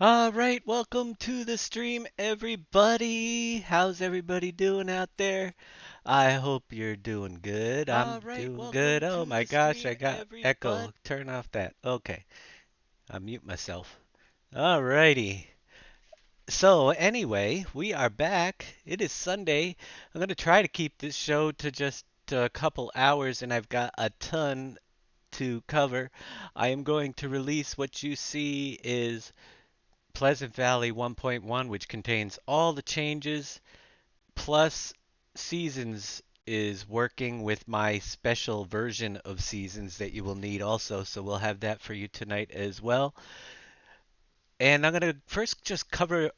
All right, welcome to the stream, everybody. How's everybody doing out there? I hope you're doing good. I'm doing good. Oh my gosh, I got echo. Turn off that. Okay, I'll mute myself. All righty. So, anyway, we are back. It is Sunday. I'm going to try to keep this show to just a couple hours, and I've got a ton to cover. I am going to release what you see is Pleasant Valley 1.1, which contains all the changes, plus Seasons is working with my special version of Seasons that you will need also, so we'll have that for you tonight as well. And I'm going to first just cover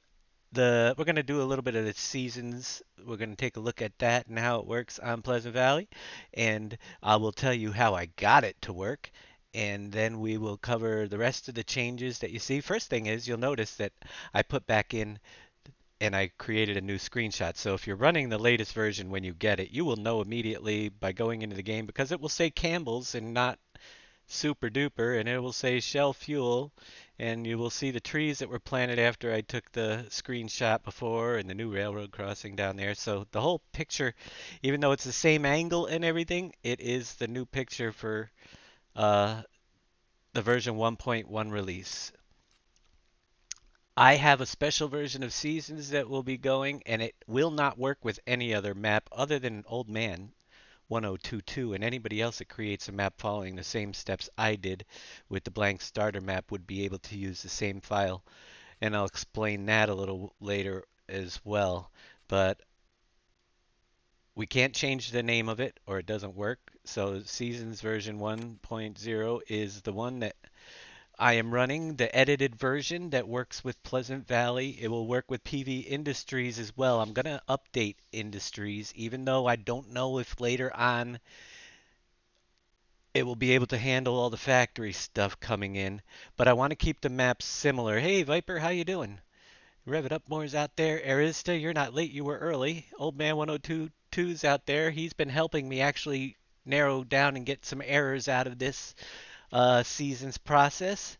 we're going to do a little bit of the Seasons. We're going to take a look at that and how it works on Pleasant Valley, and I will tell you how I got it to work. And then we will cover the rest of the changes that you see. First thing is, you'll notice that I put back in and I created a new screenshot. So if you're running the latest version when you get it, you will know immediately by going into the game because it will say Campbell's and not Super Duper, and it will say Shell Fuel, and you will see the trees that were planted after I took the screenshot before and the new railroad crossing down there. So the whole picture, even though it's the same angle and everything, it is the new picture for uh, the version 1.1 release. I have a special version of Seasons that will be going, and it will not work with any other map other than Old Man 1022, and anybody else that creates a map following the same steps I did with the blank starter map would be able to use the same file, and I'll explain that a little later as well. But we can't change the name of it or it doesn't work. So Seasons version 1.0 is the one that I am running, the edited version that works with Pleasant Valley. It will work with PV Industries as well. I'm going to update Industries, even though I don't know if later on it will be able to handle all the factory stuff coming in. But I want to keep the maps similar. Hey, Viper, how you doing? Rev it up more's out there. Arista, you're not late, you were early. Old man 1022's out there. He's been helping me actually narrow down and get some errors out of this season's process.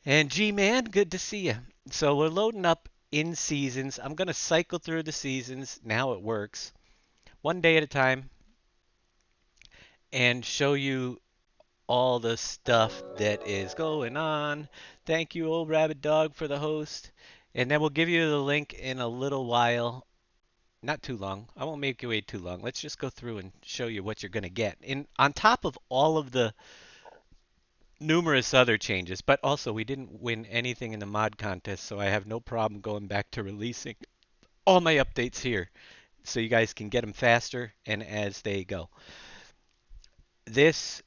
And G-Man, good to see you. So we're loading up in seasons. I'm going to cycle through the seasons. Now it works. One day at a time and show you all the stuff that is going on. Thank you, old rabbit dog, for the host. And then we'll give you the link in a little while. Not too long. I won't make you wait too long. Let's just go through and show you what you're going to get. In on top of all of the numerous other changes, but also we didn't win anything in the mod contest, so I have no problem going back to releasing all my updates here so you guys can get them faster and as they go. This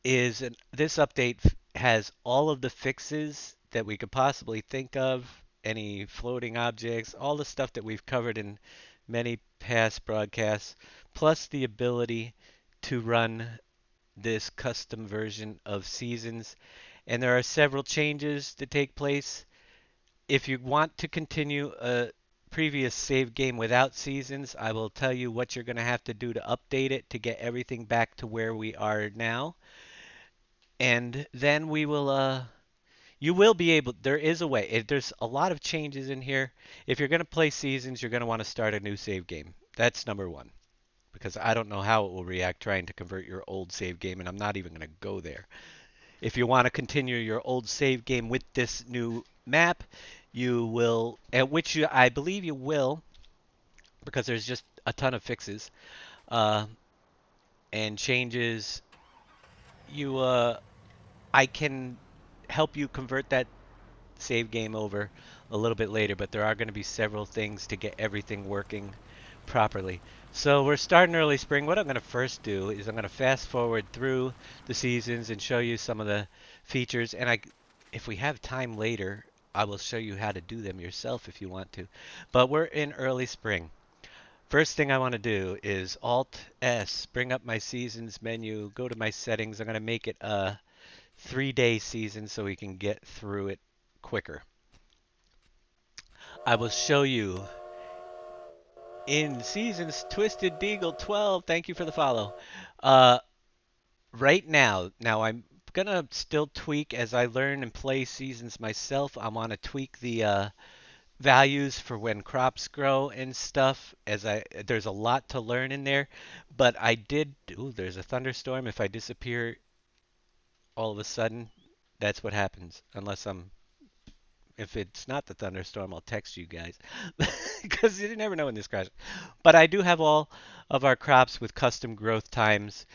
this update has all of the fixes that we could possibly think of, any floating objects, all the stuff that we've covered in many past broadcasts, plus the ability to run this custom version of Seasons. And there are several changes to take place. If you want to continue a previous save game without Seasons, I will tell you what you're going to have to do to update it to get everything back to where we are now. And then you will be able, there is a way. There's a lot of changes in here. If you're going to play Seasons, you're going to want to start a new save game. That's number one. Because I don't know how it will react trying to convert your old save game, and I'm not even going to go there. If you want to continue your old save game with this new map, you will, at which I believe you will, because there's just a ton of fixes uh, and changes. You, I can help you convert that save game over a little bit later, but there are going to be several things to get everything working properly. So we're starting early spring. What I'm going to first do is I'm going to fast forward through the seasons and show you some of the features. And if we have time later, I will show you how to do them yourself if you want to. But we're in early spring. First thing I want to do is Alt S, bring up my seasons menu, go to my settings. I'm going to make it a 3-day season so we can get through it quicker. I will show you in seasons Twisted Deagle 12. Thank you for the follow. Uh, right now I'm gonna still tweak as I learn and play seasons myself. I want to tweak the values for when crops grow and stuff. As I there's a lot to learn in there, but I did. Ooh, there's a thunderstorm. If I disappear all of a sudden, that's what happens. Unless I'm if it's not the thunderstorm, I'll text you guys because you never know when this crashes. But I do have all of our crops with custom growth times,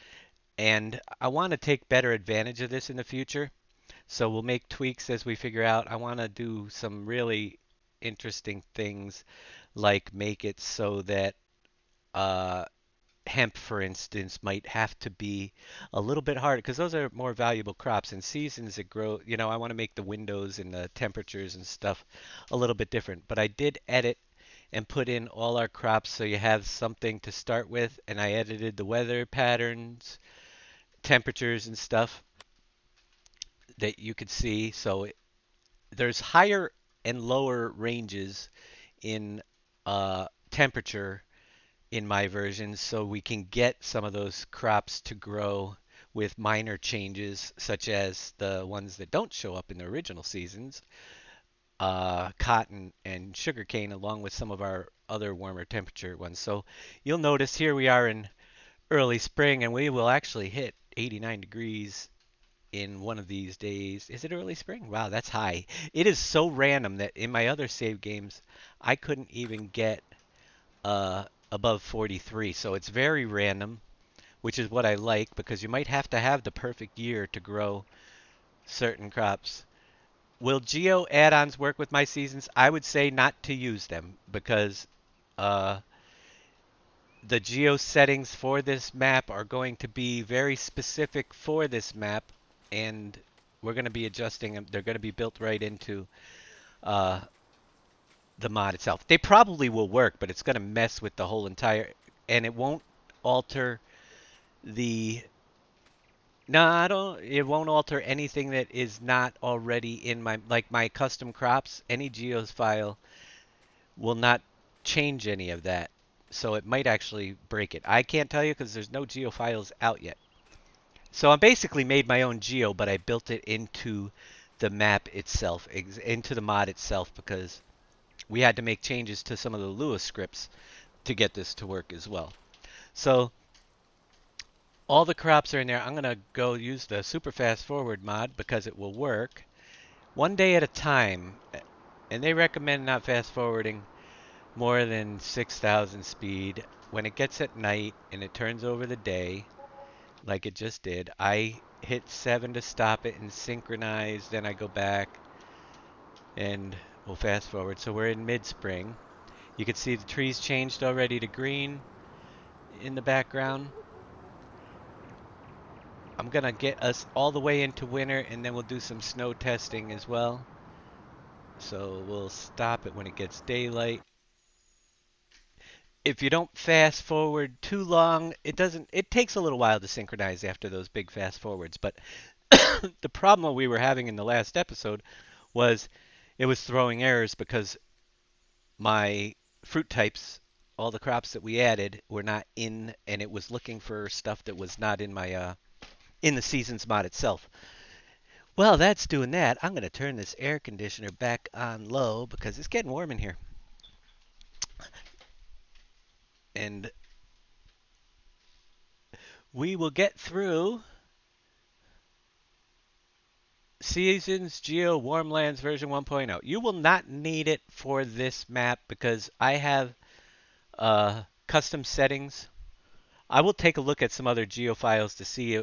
and I want to take better advantage of this in the future. So we'll make tweaks as we figure out. I want to do some really interesting things, like make it so that uh, hemp, for instance, might have to be a little bit harder because those are more valuable crops and seasons that grow. I want to make the windows and the temperatures and stuff a little bit different. But I did edit and put in all our crops so you have something to start with, and I edited the weather patterns, temperatures, and stuff that you could see. So there's higher and lower ranges in temperature in my version, so we can get some of those crops to grow with minor changes, such as the ones that don't show up in the original seasons, cotton and sugarcane, along with some of our other warmer temperature ones. So you'll notice here we are in early spring, and we will actually hit 89 degrees in one of these days. Is it early spring? Wow, that's high. It is so random that in my other save games, I couldn't even get above 43. So it's very random, which is what I like because you might have to have the perfect year to grow certain crops. Will geo add-ons work with my seasons? I would say not to use them because uh, the geo settings for this map are going to be very specific for this map, and we're going to be adjusting them. They're going to be built right into uh, the mod itself. They probably will work, but it's going to mess with the whole entire, and it won't alter the. No, I don't. It won't alter anything that is not already in like my custom crops. Any geos file will not change any of that. So it might actually break it. I can't tell you because there's no geo files out yet. So I basically made my own geo, but I built it into the map itself, into the mod itself, because we had to make changes to some of the Lua scripts to get this to work as well. So all the crops are in there. I'm going to go use the super fast forward mod because it will work one day at a time. And they recommend not fast forwarding more than 6,000 speed. When it gets at night and it turns over the day, like it just did, I hit 7 to stop it and synchronize. Then I go back and we'll fast forward. So we're in mid-spring. You can see the trees changed already to green in the background. I'm going to get us all the way into winter, and then we'll do some snow testing as well. So we'll stop it when it gets daylight. If you don't fast forward too long, it takes a little while to synchronize after those big fast forwards. But the problem we were having in the last episode was it was throwing errors because my fruit types, all the crops that we added, were not in, and it was looking for stuff that was not in my in the seasons mod itself. Well, that's doing that. I'm going to turn this air conditioner back on low because it's getting warm in here. And we will get through Seasons Geo Warmlands version 1.0. You will not need it for this map because I have custom settings. I will take a look at some other geo files to see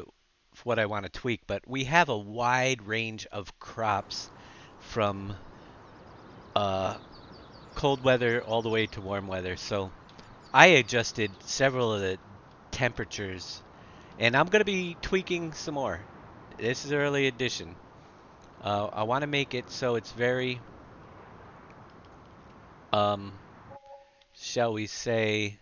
what I want to tweak, but we have a wide range of crops from uh, cold weather all the way to warm weather. So I adjusted several of the temperatures, and I'm going to be tweaking some more. This is early edition. I want to make it so it's very, um, shall we say,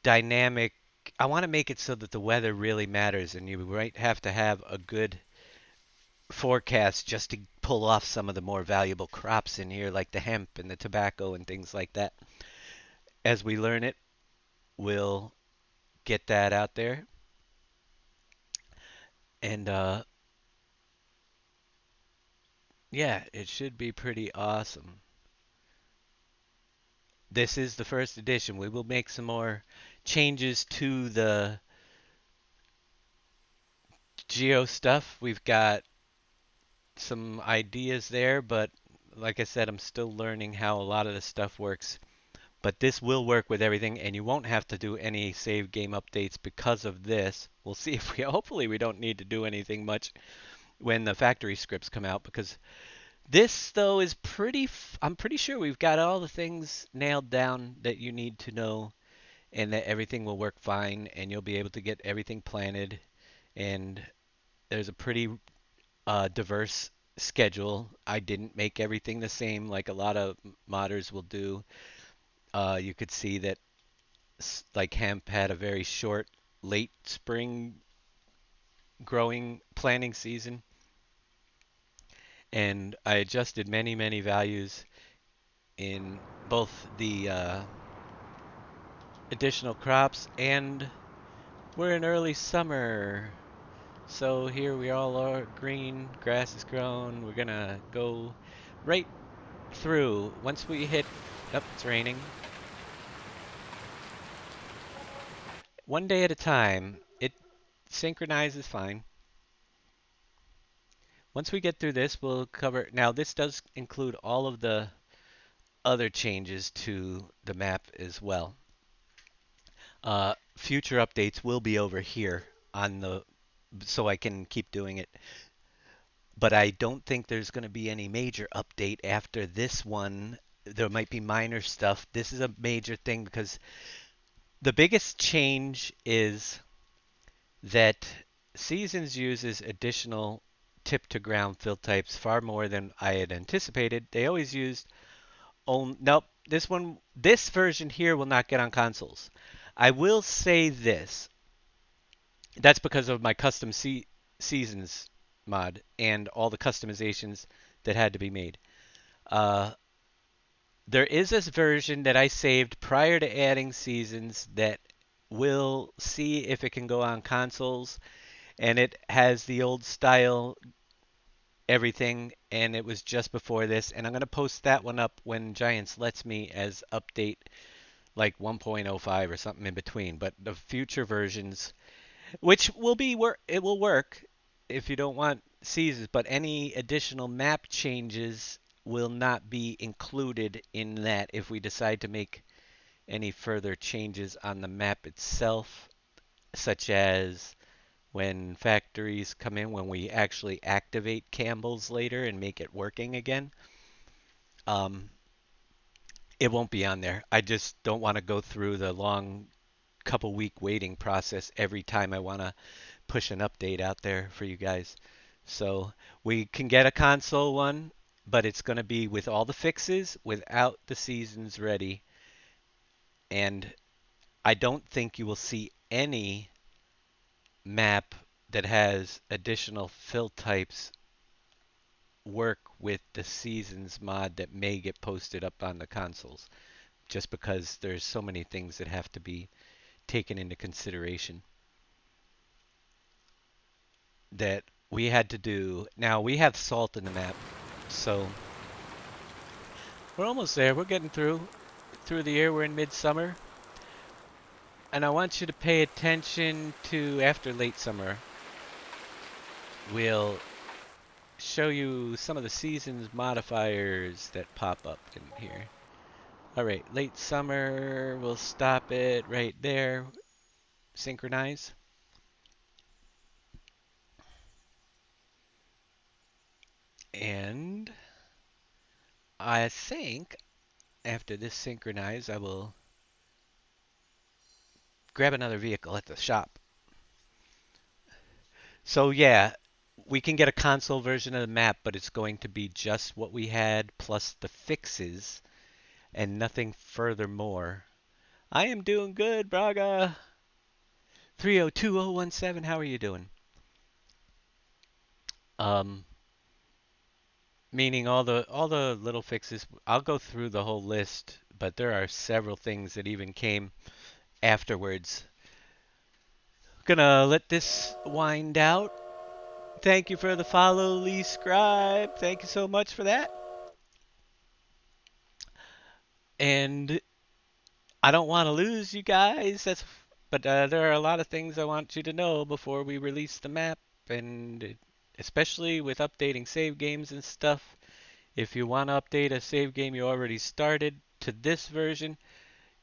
dynamic. I want to make it so that the weather really matters, and you might have to have a good forecast just to pull off some of the more valuable crops in here, like the hemp and the tobacco and things like that. As we learn it, we'll get that out there. And Yeah, it should be pretty awesome. This is the first edition. We will make some more changes to the geo stuff. We've got some ideas there, but like I said, I'm still learning how a lot of the stuff works. But this will work with everything, and you won't have to do any save game updates because of this. We'll see if we, hopefully, we don't need to do anything much when the factory scripts come out, because this, though, is I'm pretty sure we've got all the things nailed down that you need to know, and that everything will work fine, and you'll be able to get everything planted. And there's a pretty diverse schedule. I didn't make everything the same like a lot of modders will do. You could see that like hemp had a very short late spring growing planting season, and I adjusted many values in both the additional crops, and we're in early summer. So here we all are green, grass is grown. We're gonna go right through. Once we hit, oh, it's raining. One day at a time. It synchronizes fine. Once we get through this, we'll cover. Now, this does include all of the other changes to the map as well. Future updates will be over here on the, so I can keep doing it. But I don't think there's going to be any major update after this one. There might be minor stuff. This is a major thing because the biggest change is that Seasons uses additional tip to ground fill types far more than I had anticipated. They always used nope, this version here will not get on consoles. I will say this. That's because of my custom seasons mod and all the customizations that had to be made. Uh, there is this version that I saved prior to adding seasons that will see if it can go on consoles, and it has the old style everything, and it was just before this, and I'm going to post that one up when Giants lets me as update like 1.05 or something in between. But the future versions, which will be it will work if you don't want seasons, but any additional map changes will not be included in that if we decide to make any further changes on the map itself, such as when factories come in, when we actually activate Campbell's later and make it working again. Um, it won't be on there. I just don't want to go through the long couple week waiting process every time I want to push an update out there for you guys. So we can get a console one, but it's going to be with all the fixes without the seasons ready. And I don't think you will see any map that has additional fill types work with the seasons mod that may get posted up on the consoles, just because there's so many things that have to be taken into consideration that we had to do. Now we have salt in the map, so we're almost there. We're getting through the year. We're in midsummer, and I want you to pay attention to after late summer. We'll show you some of the seasons modifiers that pop up in here. All right, late summer, we'll stop it right there. Synchronize. And I think after this synchronize, I will grab another vehicle at the shop. So yeah, we can get a console version of the map, but it's going to be just what we had plus the fixes and nothing furthermore. I am doing good, Braga. 302017, how are you doing? Um, Meaning all the little fixes. I'll go through the whole list, but there are several things that even came afterwards. Gonna let this wind out. Thank you for the follow, Lee Scribe. Thank you so much for that. And I don't want to lose you guys. But there are a lot of things I want you to know before we release the map, and especially with updating save games and stuff. If you want to update a save game you already started to this version,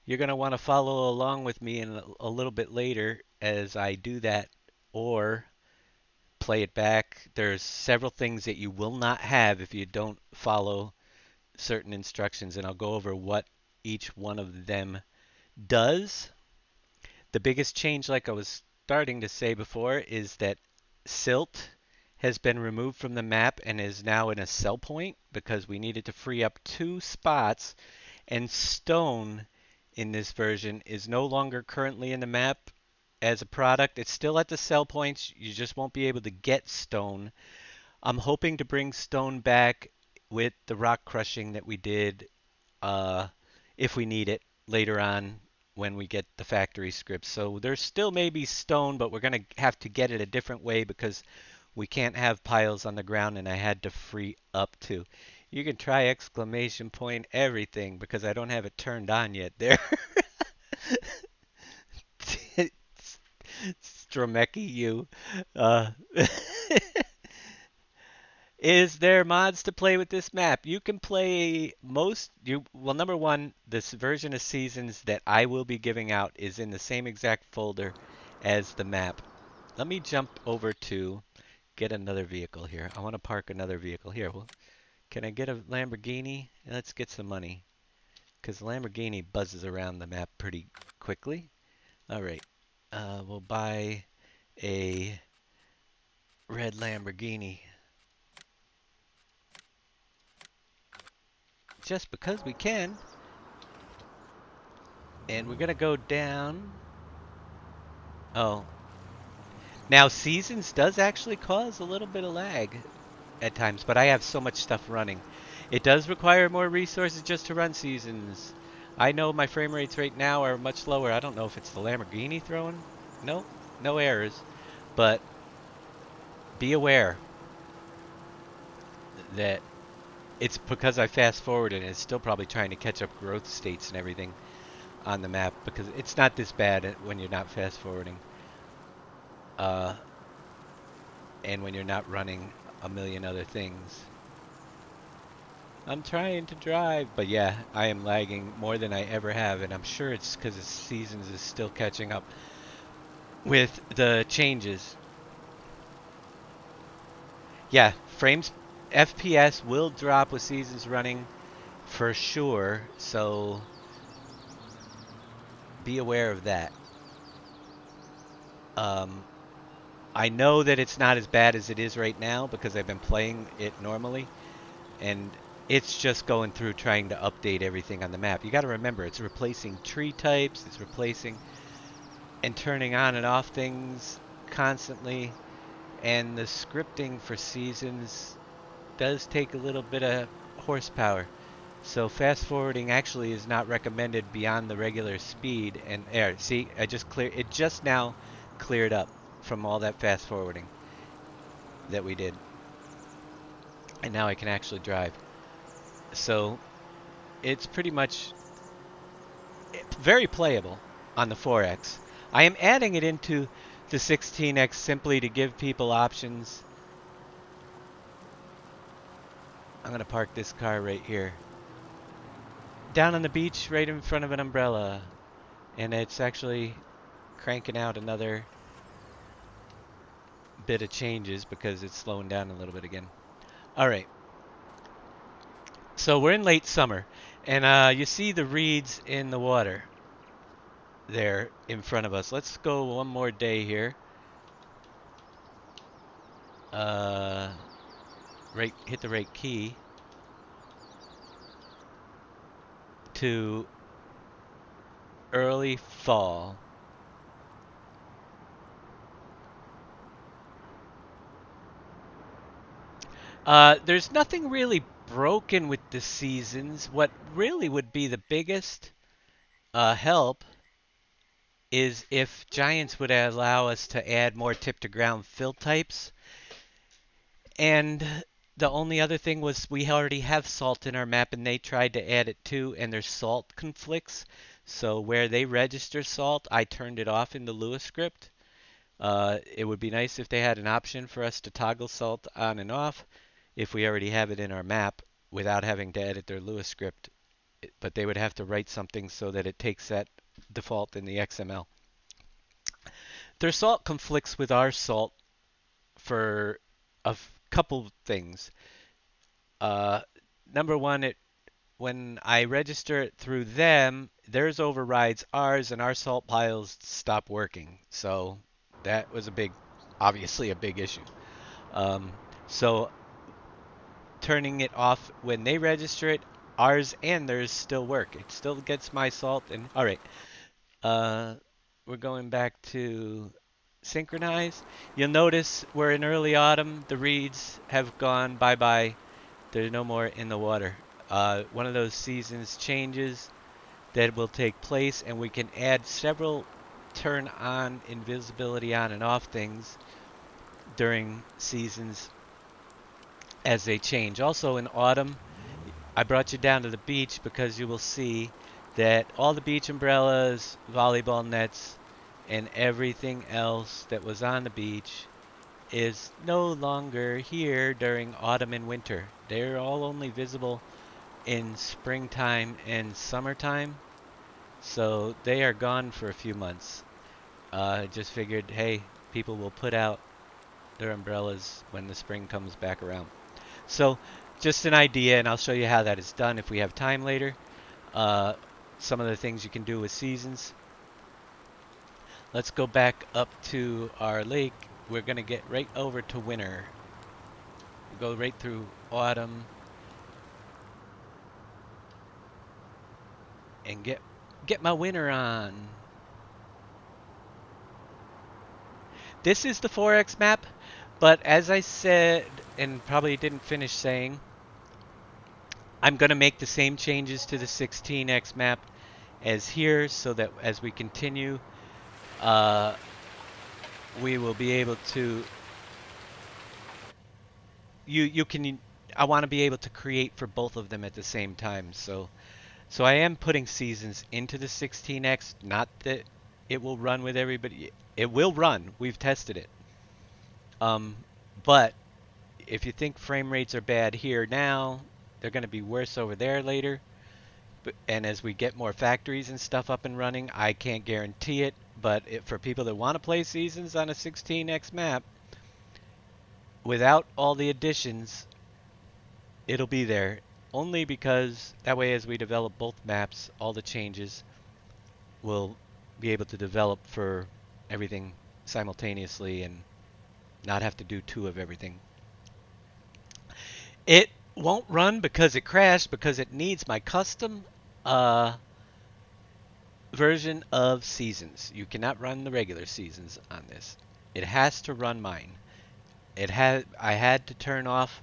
you're going to want to follow along with me in a little bit later as I do that, or play it back. There's several things that you will not have if you don't follow certain instructions, and I'll go over what each one of them does. The biggest change, like I was starting to say before, is that silt has been removed from the map and is now in a sell point because we needed to free up 2 spots, and stone in this version is no longer currently in the map as a product. It's still at the sell points. You just won't be able to get stone. I'm hoping to bring stone back with the rock crushing that we did, uh, if we need it later on when we get the factory scripts. So there's still maybe stone, but we're going to have to get it a different way because we can't have piles on the ground, and I had to free up too. You can try exclamation point everything because I don't have it turned on yet there. Stromecki, you. Uh, Is there mods to play with this map? You can play well, number one, this version of Seasons that I will be giving out is in the same exact folder as the map. Let me jump over to get another vehicle here. I want to park another vehicle here. Well, can I get a Lamborghini? Let's get some money because Lamborghini buzzes around the map pretty quickly. All right. We'll buy a red Lamborghini just because we can. And we're going to go down. Oh. Now, Seasons does actually cause a little bit of lag at times, but I have so much stuff running. It does require more resources just to run Seasons. I know my frame rates right now are much lower. I don't know if it's the Lamborghini throwing. No, no errors. But be aware that it's because I fast forwarded and it's still probably trying to catch up growth states and everything on the map because it's not this bad when you're not fast forwarding. And when you're not running a million other things. I'm trying to drive, but yeah, I am lagging more than I ever have, and I'm sure it's because the Seasons is still catching up with the changes. Yeah, frames, FPS will drop with Seasons running for sure, so be aware of that. I know that it's not as bad as it is right now because I've been playing it normally, and it's just going through trying to update everything on the map. You got to remember, it's replacing tree types, it's replacing and turning on and off things constantly, and the scripting for Seasons does take a little bit of horsepower. So fast forwarding actually is not recommended beyond the regular speed. And there, see, it just now cleared up from all that fast forwarding that we did. And now I can actually drive. So it's pretty much very playable on the 4X. I am adding it into the 16X simply to give people options. I'm going to park this car right here. Down on the beach right in front of an umbrella. And it's actually cranking out another bit of changes because it's slowing down a little bit again. All right. So we're in late summer. And you see the reeds in the water there in front of us. Let's go one more day here. Hit the right key to early fall. There's nothing really broken with the Seasons. What really would be the biggest help is if Giants would allow us to add more tip to ground fill types. And the only other thing was we already have salt in our map and they tried to add it too, and there's salt conflicts. So where they register salt, I turned it off in the Lua script. It would be nice if they had an option for us to toggle salt on and off if we already have it in our map without having to edit their Lua script. But they would have to write something so that it takes that default in the XML. Their salt conflicts with our salt for a couple things. Uh, Number one, when I register it through them, theirs overrides ours, and our salt piles stop working. So that was obviously a big issue. Um, so turning it off when they register it, ours and theirs still work. It still gets my salt. And all right, uh, we're going back to synchronize. You'll notice we're in early autumn. The reeds have gone bye bye. They're no more in the water. One of those seasons changes that will take place, and we can add several turn on invisibility on and off things during seasons as they change. Also in autumn, I brought you down to the beach because you will see that all the beach umbrellas, volleyball nets, and everything else that was on the beach is no longer here during autumn and winter. They're all only visible in springtime and summertime, so they are gone for a few months. I just figured, hey, people will put out their umbrellas when the spring comes back around. So, just an idea, and I'll show you how that is done if we have time later. Uh, some of the things you can do with seasons. Let's go back up to our lake. We're going to get right over to winter. Go right through autumn and get my winter on. This is the 4X map, but as I said, and probably didn't finish saying, I'm going to make the same changes to the 16X map as here so that as we continue, uh, we will be able to, you can, I want to be able to create for both of them at the same time. So I am putting seasons into the 16X, not that it will run with everybody. It will run. We've tested it. But if you think frame rates are bad here now, they're going to be worse over there later. And as we get more factories and stuff up and running, I can't guarantee it. But for people that want to play seasons on a 16X map, without all the additions, it'll be there. Only because that way as we develop both maps, all the changes will be able to develop for everything simultaneously and not have to do two of everything. It won't run because it crashed because it needs my custom version of seasons. You cannot run the regular seasons on this. It has to run mine. I had to turn off,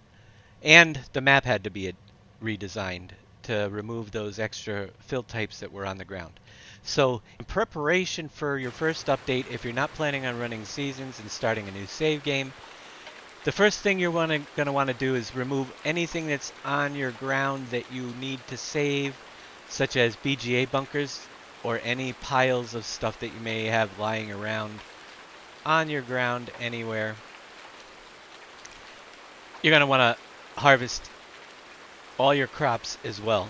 and the map had to be redesigned to remove those extra fill types that were on the ground. So in preparation for your first update, if you're not planning on running seasons and starting a new save game, the first thing you're going to want to do is remove anything that's on your ground that you need to save, such as BGA bunkers or any piles of stuff that you may have lying around on your ground anywhere. You're going to want to harvest all your crops as well.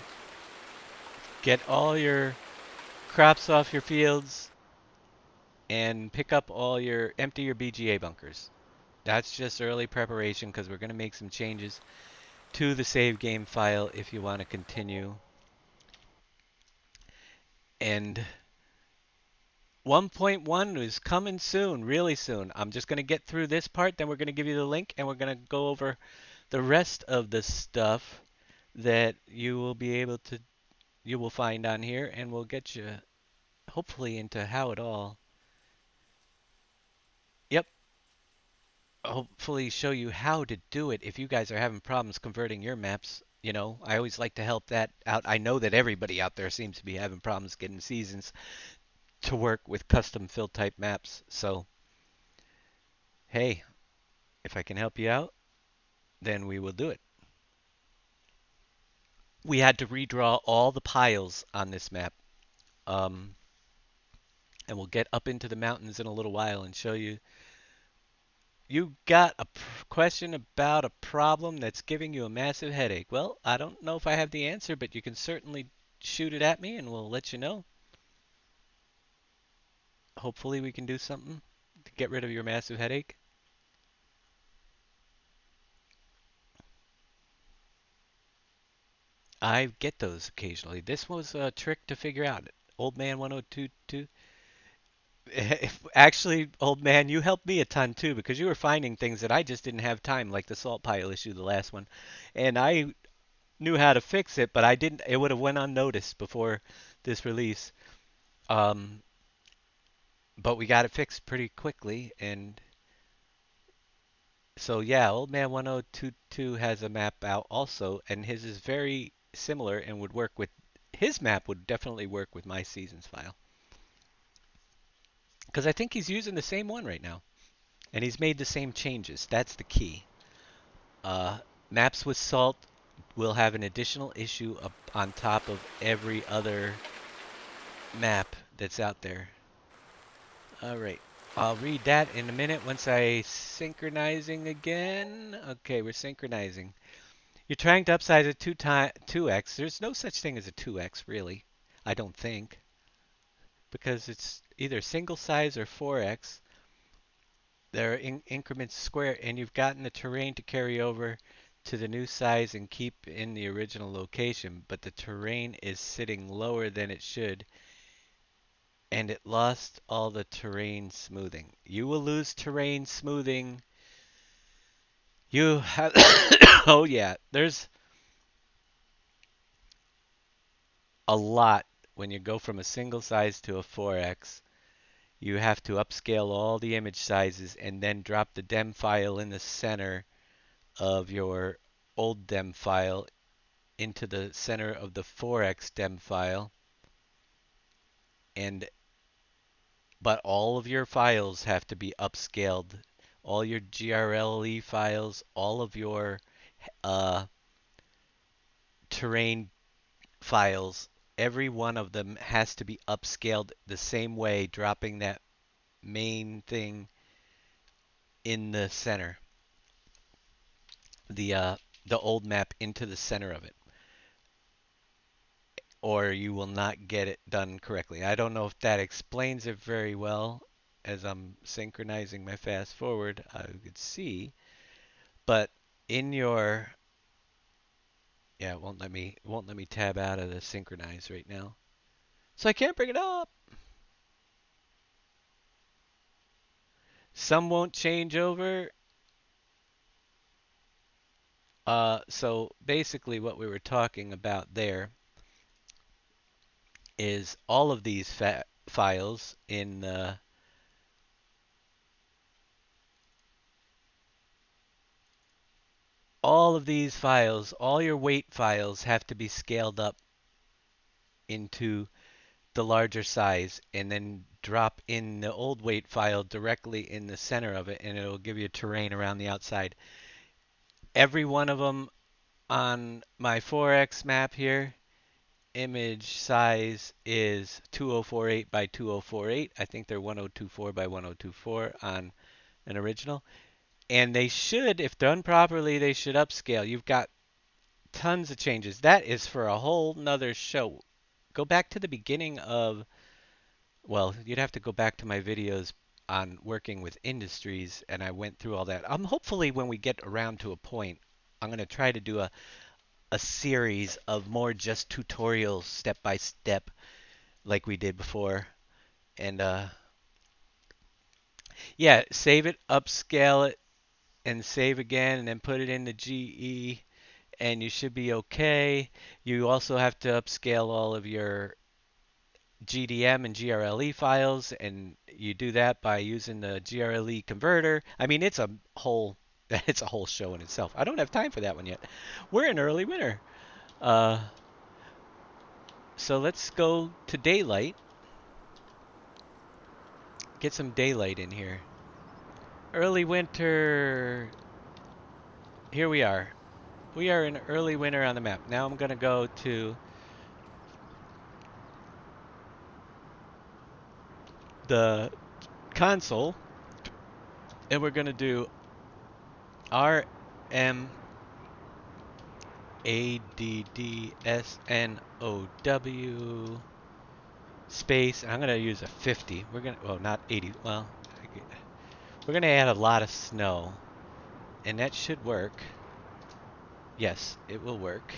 Get all your crops off your fields and pick up empty your BGA bunkers. That's just early preparation because we're going to make some changes to the save game file if you want to continue. And 1.1 is coming soon, really soon. I'm just going to get through this part, then we're going to give you the link, and we're going to go over the rest of the stuff that you will find on here, and we'll get you hopefully into how it all. Yep. Hopefully show you how to do it if you guys are having problems converting your maps. I always like to help that out. I know that everybody out there seems to be having problems getting seasons to work with custom fill type maps. So, hey, if I can help you out, then we will do it. We had to redraw all the piles on this map. Um, and we'll get up into the mountains in a little while and show you. You got a question about a problem that's giving you a massive headache. Well, I don't know if I have the answer, but you can certainly shoot it at me and we'll let you know. Hopefully we can do something to get rid of your massive headache. I get those occasionally. This was a trick to figure out. Old man 1022. Actually, old man, you helped me a ton too because you were finding things that I just didn't have time, like the salt pile issue, the last one. And I knew how to fix it, but I didn't. It would have went unnoticed before this release. Um, but we got it fixed pretty quickly, and so yeah, Old Man 1022 has a map out also, and his is very similar and would work with his map would definitely work with my seasons file because I think he's using the same one right now, and he's made the same changes. That's the key. Uh, Maps with salt will have an additional issue up on top of every other map that's out there. All right. I'll read that in a minute once I synchronizing again. Okay, we're synchronizing. You're trying to upsize it 2x. There's no such thing as a 2x, really. I don't think. Because it's either single size or 4x. They're in increments square, and you've gotten the terrain to carry over to the new size and keep in the original location, but the terrain is sitting lower than it should, and it lost all the terrain smoothing. You will lose terrain smoothing. You have, oh yeah, there's a lot when you go from a single size to a 4x. You have to upscale all the image sizes and then drop the dem file in the center of your old dem file into the center of the 4x dem file. And but all of your files have to be upscaled. All your GRLE files, all of your uh, terrain files, every one of them has to be upscaled the same way, dropping that main thing in the center, the uh, the old map into the center of it, or you will not get it done correctly. I don't know if that explains it very well. As I'm synchronizing my fast forward, I could see, but in your yeah, it won't let me tab out of the synchronize right now, so I can't bring it up. Some won't change over. So basically, what we were talking about there is all of these files in all of these files, all your weight files have to be scaled up into the larger size and then drop in the old weight file directly in the center of it, and it'll give you terrain around the outside. Every one of them on my 4x map here, image size is 2048 by 2048. I think they're 1024 by 1024 on an original. And they should, if done properly, they should upscale. You've got tons of changes. That is for a whole nother show. Go back to the beginning of, well, you'd have to go back to my videos on working with industries, and I went through all that. Hopefully when we get around to a point, I'm going to try to do a series of more just tutorials step by step like we did before. And yeah, save it, upscale it, and save again, and then put it into GE, and you should be okay. You also have to upscale all of your GDM and GRLE files, and you do that by using the GRLE converter. I mean, it's a whole it's a whole show in itself. I don't have time for that one yet. We're in early winter. Uh, so let's go to daylight. Get some daylight in here. Early winter here we are. We are in early winter on the map. Now I'm going to go to the console, and we're going to do RMADDSNOW space. I'm going to use a 50. We're going to, well, not 80. Well, we're going to add a lot of snow, and that should work. Yes, it will work.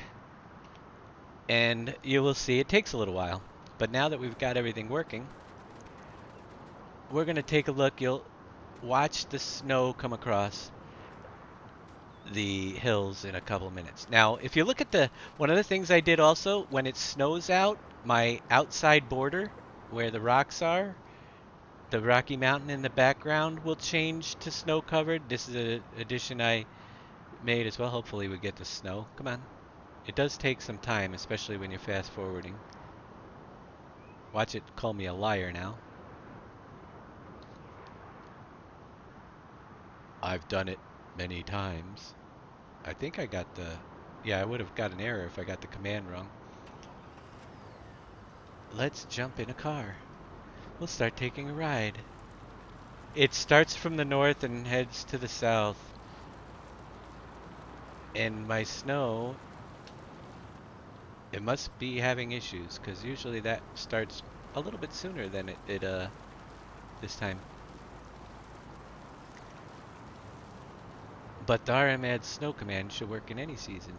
And you will see it takes a little while. But now that we've got everything working, we're going to take a look. You'll watch the snow come across the hills in a couple of minutes. Now, if you look at one of the things I did also, when it snows out, my outside border where the rocks are, the Rocky Mountain in the background will change to snow covered. This is an addition I made as well. Hopefully we get the snow. Come on. It does take some time, especially when you're fast forwarding. Watch it call me a liar now. I've done it many times. I think I got yeah, I would have got an error if I got the command wrong. Let's jump in a car. We'll start taking a ride. It starts from the north and heads to the south. And my snow, it must be having issues, because usually that starts a little bit sooner than it did this time. But the RMAD snow command should work in any season.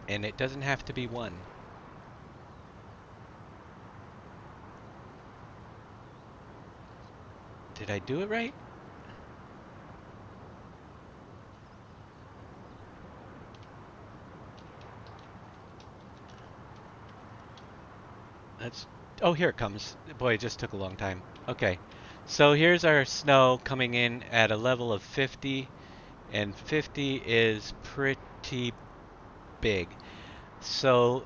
And it doesn't have to be one. Did I do it right? Oh, here it comes. Boy, it just took a long time. Okay. So here's our snow coming in at a level of 50, and 50 is pretty big. So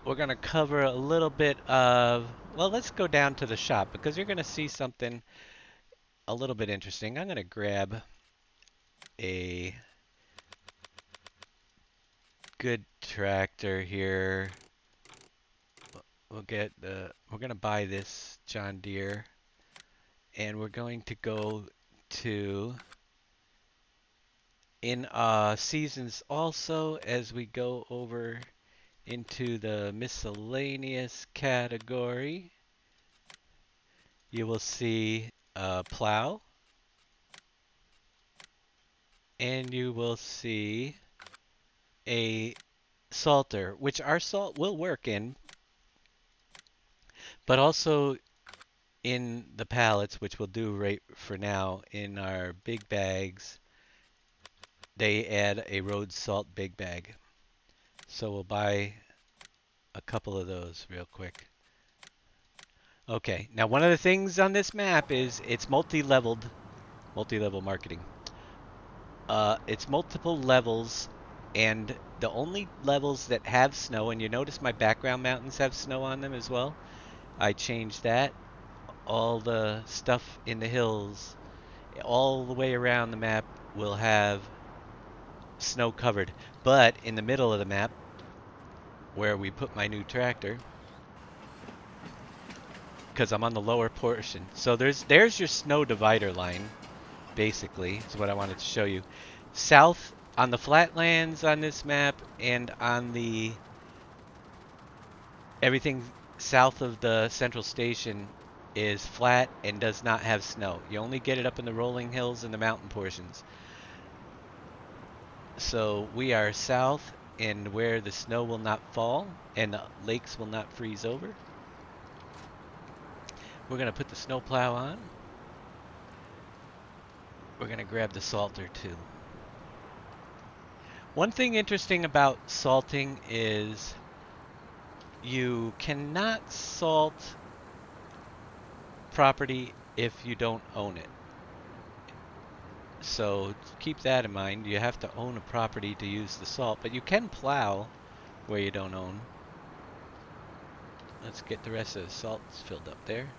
we're going to cover a little bit of, well, let's go down to the shop because you're going to see something a little bit interesting. I'm going to grab a good tractor here. We're going to buy this John Deere, and we're going to go to in seasons also as we go over into the miscellaneous category. You will see plow, and you will see a salter, which our salt will work in, but also in the pallets, which we'll do right for now. In our big bags, they add a road salt big bag. So we'll buy a couple of those real quick. Okay, now one of the things on this map is it's multi-level marketing. It's multiple levels, and the only levels that have snow, and you notice my background mountains have snow on them as well. I changed that. All the stuff in the hills, all the way around the map will have snow covered. But in the middle of the map, where we put my new tractor, because I'm on the lower portion. So there's your snow divider line, basically, is what I wanted to show you. South on the flatlands on this map, and on the everything south of the central station is flat and does not have snow. You only get it up in the rolling hills and the mountain portions. So we are south, and where the snow will not fall and the lakes will not freeze over. We're going to put the snow plow on. We're going to grab the salter too. One thing interesting about salting is you cannot salt property if you don't own it. So keep that in mind. You have to own a property to use the salt, but you can plow where you don't own. Let's get the rest of the salt filled up there.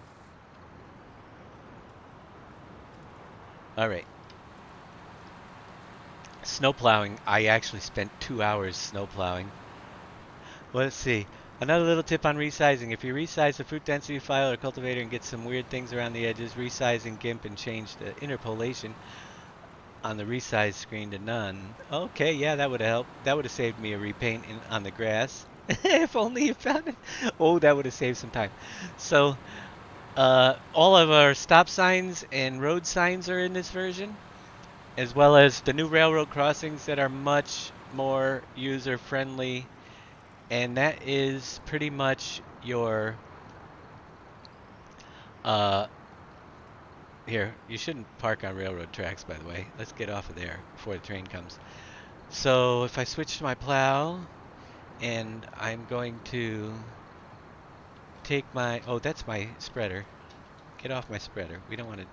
All right. Snow plowing. I actually spent 2 hours snow plowing. Well, let's see. Another little tip on resizing. If you resize the fruit density file or cultivator and get some weird things around the edges, resize in GIMP and change the interpolation on the resize screen to none. Okay, yeah, that would have helped. That would have saved me a repaint on the grass. If only you found it. Oh, that would have saved some time. So, all of our stop signs and road signs are in this version, as well as the new railroad crossings that are much more user friendly. And that is pretty much your, uh, here, you shouldn't park on railroad tracks, by the way. Let's get off of there before the train comes. So if I switch to my plow, and I'm going to take my, oh, that's my spreader. Get off my spreader. We don't want to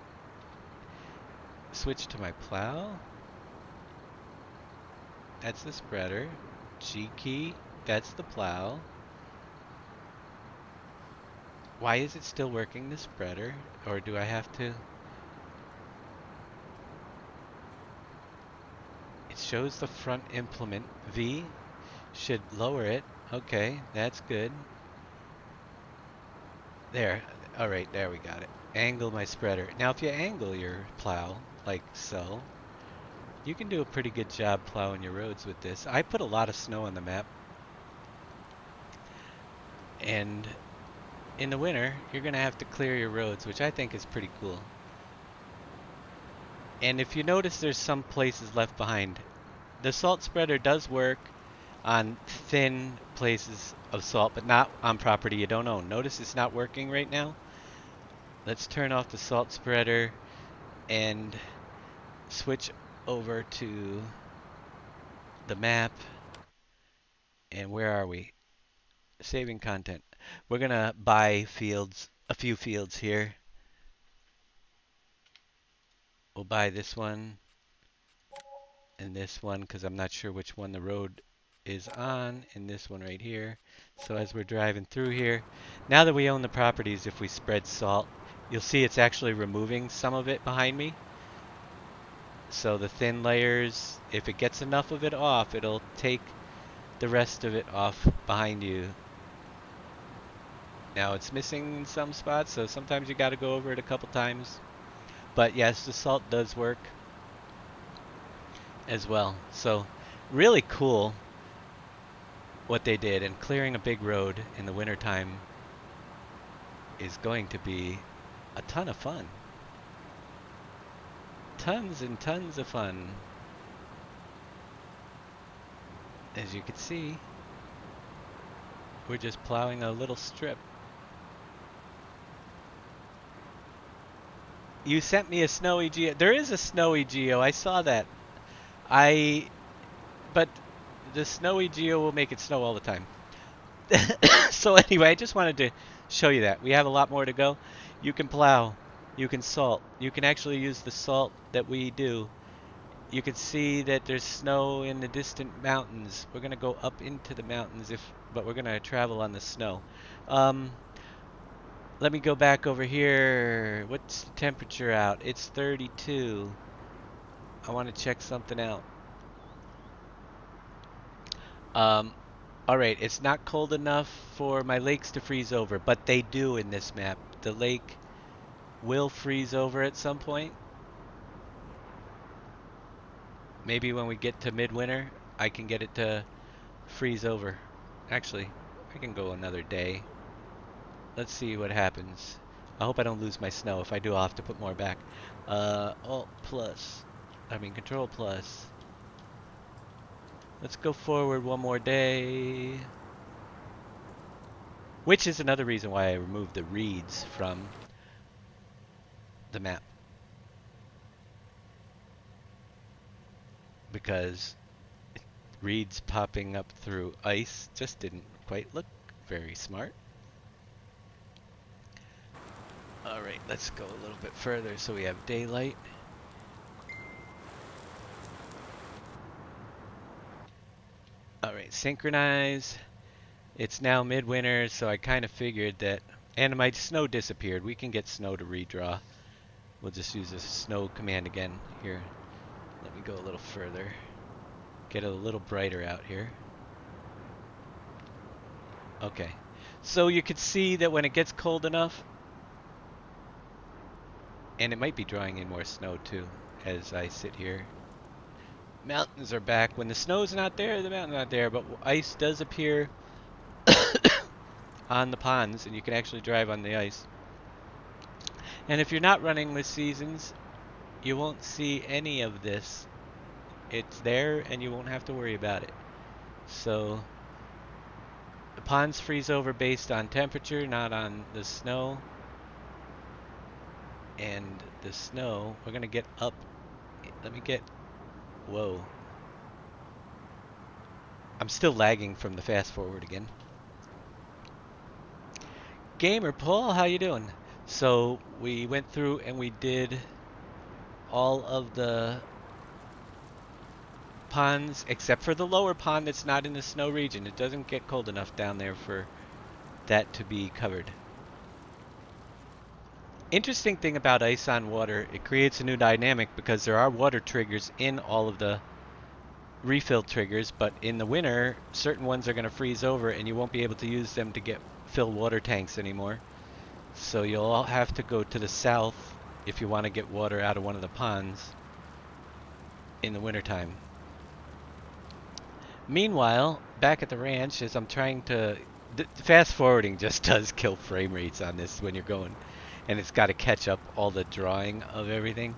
switch to my plow. That's the spreader. G key, that's the plow. Why is it still working, the spreader? Or do I have to? It shows the front implement. V should lower it. Okay, that's good. There. All right, there we got it. Angle my spreader. Now if you angle your plow, like so, you can do a pretty good job plowing your roads with this. I put a lot of snow on the map. And in the winter, you're going to have to clear your roads, which I think is pretty cool. And if you notice, there's some places left behind. The salt spreader does work on thin places of salt, but not on property you don't own. Notice it's not working right now. Let's turn off the salt spreader and switch over to the map. And where are we? Saving content. We're gonna buy fields, a few fields here. We'll buy this one and this one because I'm not sure which one the road is on, and this one right here. So as we're driving through here, now that we own the properties, if we spread salt, you'll see it's actually removing some of it behind me. So the thin layers, if it gets enough of it off, it'll take the rest of it off behind you. Now it's missing in some spots, so sometimes you got to go over it a couple times. But yes, the salt does work as well. So really cool what they did, and clearing a big road in the wintertime is going to be a ton of fun. Tons and tons of fun. As you can see, we're just plowing a little strip. You sent me a snowy geo. There is a snowy geo. I saw that. But the snowy geo will make it snow all the time. So anyway, I just wanted to show you that. We have a lot more to go. You can plow. You can salt. You can actually use the salt that we do. You can see that there's snow in the distant mountains. We're going to go up into the mountains, but we're going to travel on the snow. Let me go back over here. What's the temperature out? It's 32. I want to check something out. Alright, it's not cold enough for my lakes to freeze over, but they do in this map. The lake will freeze over at some point. Maybe when we get to midwinter, I can get it to freeze over. Actually, I can go another day. Let's see what happens. I hope I don't lose my snow. If I do, I'll have to put more back. Control plus. Let's go forward one more day. Which is another reason why I removed the reeds from the map. Because reeds popping up through ice just didn't quite look very smart. Alright, let's go a little bit further so we have daylight. Alright, synchronize. It's now midwinter, so I kind of figured that, and my snow disappeared. We can get snow to redraw. We'll just use the snow command again. Here, let me go a little further. Get a little brighter out here. Okay. So you could see that when it gets cold enough, and it might be drawing in more snow too, as I sit here. Mountains are back. When the snow's not there, the mountain's not there, but ice does appear on the ponds, and you can actually drive on the ice. And if you're not running with seasons, you won't see any of this. It's there, and you won't have to worry about it. So the ponds freeze over based on temperature, not on the snow. And the snow, we're gonna get up. Let me get, whoa. I'm still lagging from the fast forward again. Gamer Paul, how you doing? So we went through and we did all of the ponds except for the lower pond that's not in the snow region. It doesn't get cold enough down there for that to be covered. Interesting thing about ice on water, it creates a new dynamic because there are water triggers in all of the refill triggers, but in the winter, certain ones are going to freeze over and you won't be able to use them to fill water tanks anymore. So you'll all have to go to the south if you want to get water out of one of the ponds in the wintertime. Meanwhile, back at the ranch, as I'm trying to... fast forwarding just does kill frame rates on this when you're going. And it's got to catch up all the drawing of everything.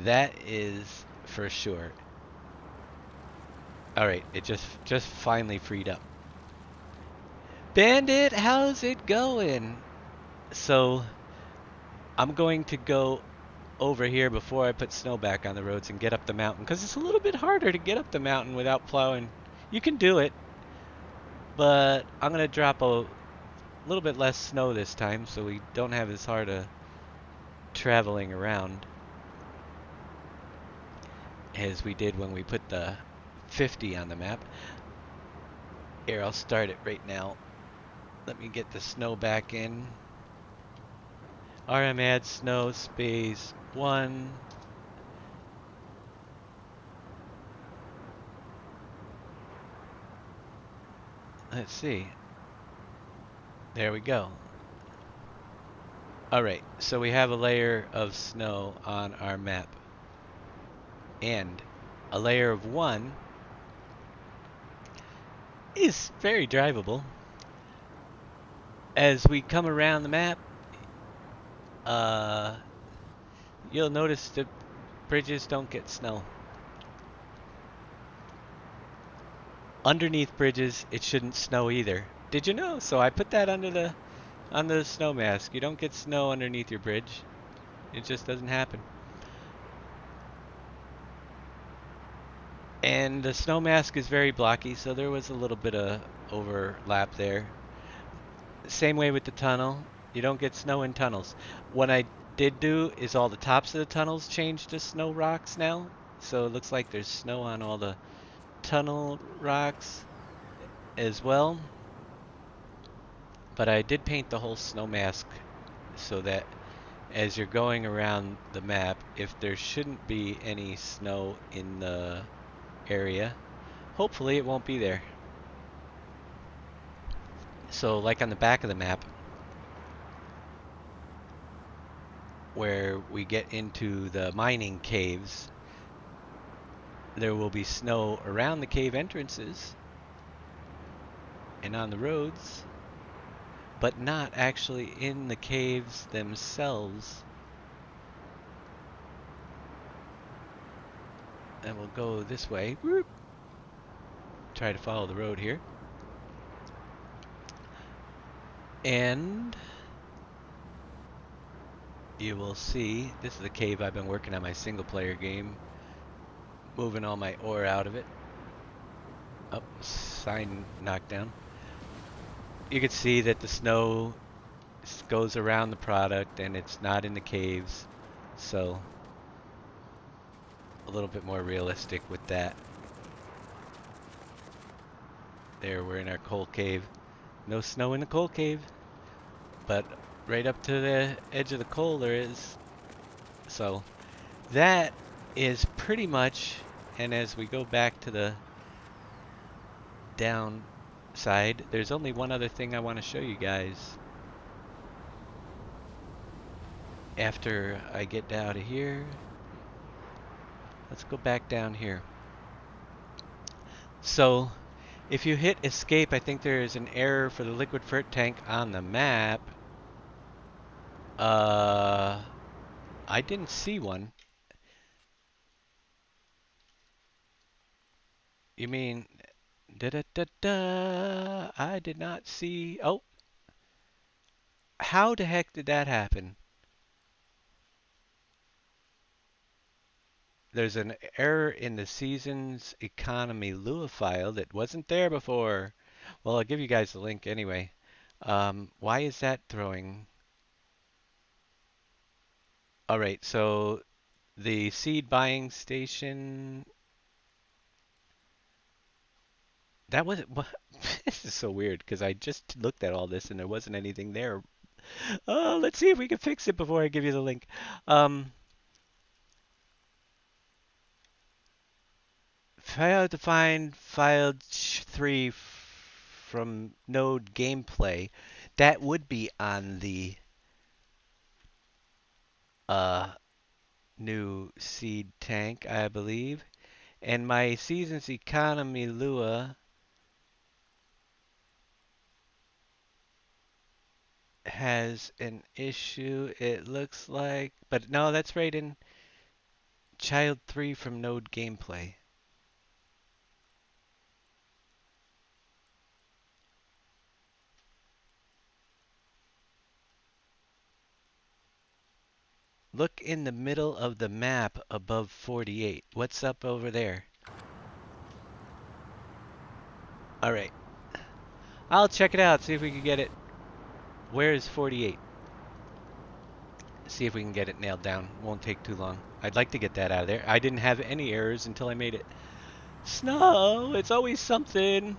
That is for sure. Alright, it just finally freed up. Bandit, how's it going? So, I'm going to go over here before I put snow back on the roads and get up the mountain, because it's a little bit harder to get up the mountain without plowing. You can do it, but I'm going to drop a little bit less snow this time so we don't have as hard a traveling around as we did when we put the 50 on the map. Here, I'll start it right now. Let me get the snow back in. RM add snow space 1. Let's see. There we go. Alright, so we have a layer of snow on our map. And a layer of 1 is very drivable. As we come around the map, you'll notice the bridges don't get snow. Underneath bridges, it shouldn't snow either. Did you know? So I put that under the snow mask. You don't get snow underneath your bridge. It just doesn't happen. And the snow mask is very blocky, so there was a little bit of overlap there. Same way with the tunnel. You don't get snow in tunnels. What I did do is all the tops of the tunnels changed to snow rocks now. So it looks like there's snow on all the tunnel rocks as well. But I did paint the whole snow mask so that as you're going around the map, if there shouldn't be any snow in the area, hopefully it won't be there. So like on the back of the map, where we get into the mining caves, there will be snow around the cave entrances and on the roads, but not actually in the caves themselves. And we'll go this way. Whoop. Try to follow the road here. And you will see, this is the cave I've been working on my single player game. Moving all my ore out of it. Oh, sign knocked down. You can see that the snow goes around the product and it's not in the caves. So, a little bit more realistic with that. There, we're in our coal cave. No snow in the coal cave, but right up to the edge of the coal there is. So that is pretty much, and as we go back to the downside. There's only one other thing I want to show you guys after I get out of here. Let's go back down here. So if you hit escape, I think there is an error for the liquid fert tank on the map. I didn't see one. You mean da da da da? I did not see. Oh, how the heck did that happen? There's an error in the season's economy Lua file that wasn't there before. Well, I'll give you guys the link anyway. Why is that throwing? All right, so the seed buying station. That was what? This is so weird because I just looked at all this and there wasn't anything there. Oh, let's see if we can fix it before I give you the link. Failed to find file 3 from node gameplay. That would be on the new seed tank, I believe. And my season's economy Lua has an issue, it looks like. But no, that's right in child 3 from node gameplay. Look in the middle of the map above 48. What's up over there? Alright. I'll check it out, see if we can get it. Where is 48? See if we can get it nailed down. Won't take too long. I'd like to get that out of there. I didn't have any errors until I made it. Snow! It's always something!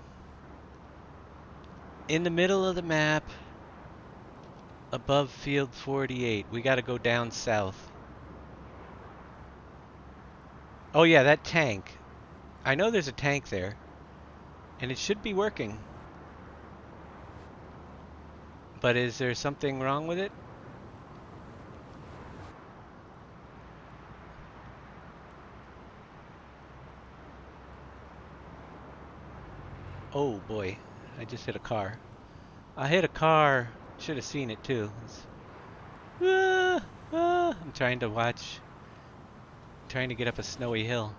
In the middle of the map, above field 48. We gotta go down south. Oh yeah, that tank. I know there's a tank there. And it should be working. But is there something wrong with it? Oh boy, I just hit a car. I hit a car. Should have seen it too. I'm trying to watch. Trying to get up a snowy hill.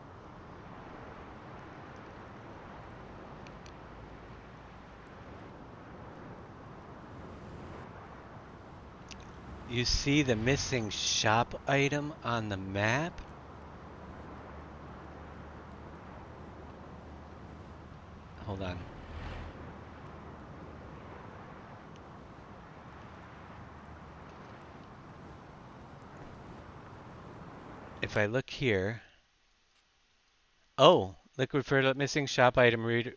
You see the missing shop item on the map? Hold on. If I look here. Oh, liquid fertilizer missing shop item reader.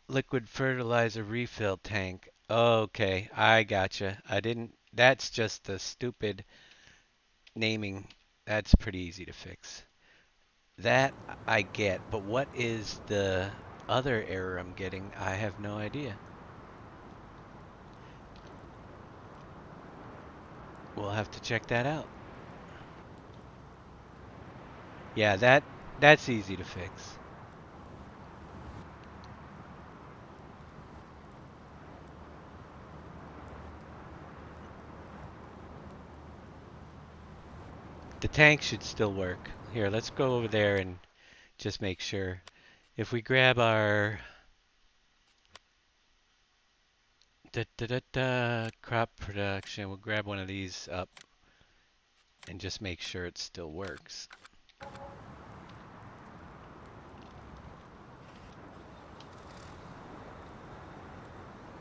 Liquid fertilizer refill tank. Okay, I gotcha. I didn't. That's just the stupid naming. That's pretty easy to fix. That I get, but what is the other error I'm getting? I have no idea. We'll have to check that out. Yeah, that's easy to fix. The tank should still work. Here, let's go over there and just make sure. If we grab our crop production, we'll grab one of these up and just make sure it still works.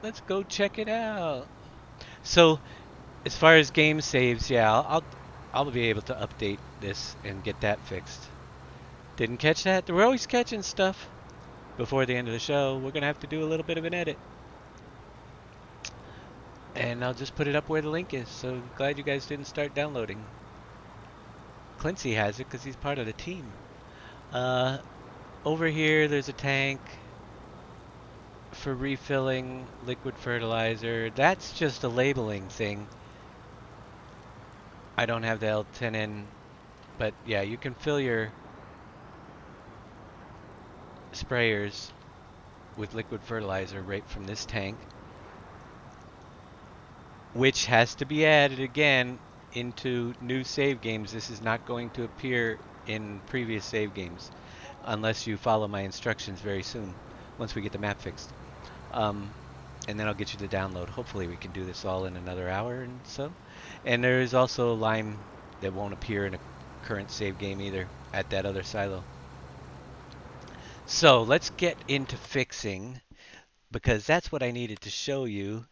Let's go check it out. So, as far as game saves, yeah, I'll be able to update this and get that fixed. Didn't catch that? We're always catching stuff. Before the end of the show, we're gonna have to do a little bit of an edit. And I'll just put it up where the link is. So glad you guys didn't start downloading. Quincy has it because he's part of the team. Over here, there's a tank. for refilling liquid fertilizer. That's just a labeling thing. I don't have the L10N, but yeah, you can fill your sprayers with liquid fertilizer right from this tank, which has to be added again into new save games. This is not going to appear in previous save games unless you follow my instructions very soon once we get the map fixed. Um, and then I'll get you the download. Hopefully we can do this all in another hour and so. And there is also lime that won't appear in a current save game either at that other silo. So let's get into fixing because that's what I needed to show you.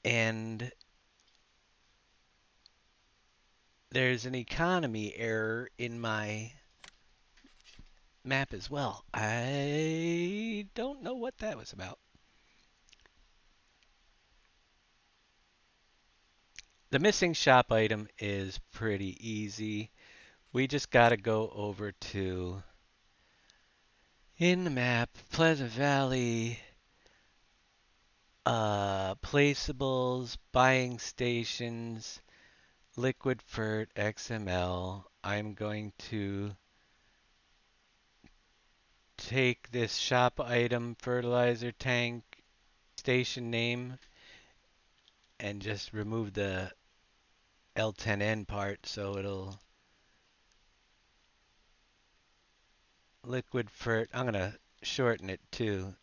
And there's an economy error in my map as well. I don't know what that was about. The missing shop item is pretty easy. We just got to go over to in the map, Pleasant Valley, placeables, buying stations, liquid fert, XML. I'm going to take this shop item, fertilizer tank, station name, and just remove the L10N part so it'll liquid fert. I'm going to shorten it too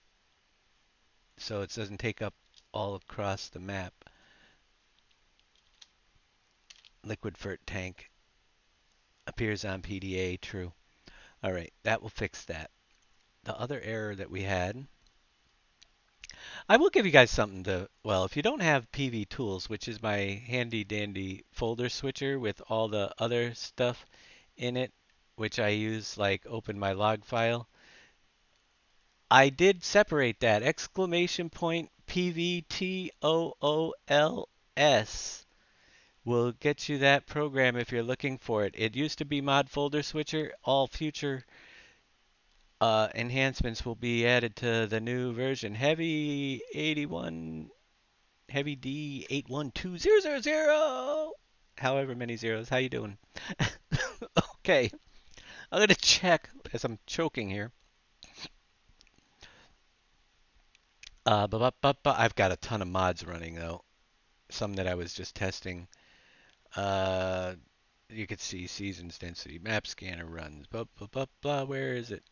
so it doesn't take up all across the map. Liquid fert tank appears on PDA, true. All right, that will fix that. The other error that we had, I will give you guys something to, well, if you don't have PV Tools, which is my handy dandy folder switcher with all the other stuff in it, which I use like open my log file, I did separate that exclamation point PVTOOLS will get you that program if you're looking for it. It used to be Mod Folder Switcher. All future enhancements will be added to the new version. Heavy 81, Heavy D 812000. However many zeros. How you doing? Okay, I'm gonna check as I'm choking here. I've got a ton of mods running though. Some that I was just testing. Uh, you could see seasons density, map scanner runs. Where is it?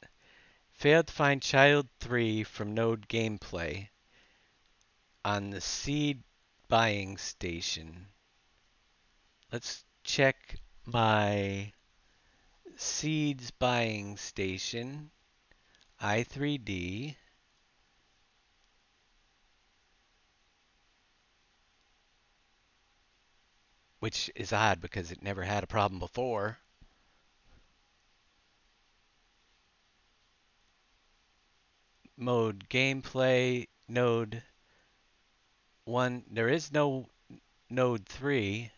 Failed to find child 3 from node gameplay on the seed buying station. Let's check my seeds buying station, i3D. Which is odd because it never had a problem before. Mode gameplay, node 1. There is no node 3.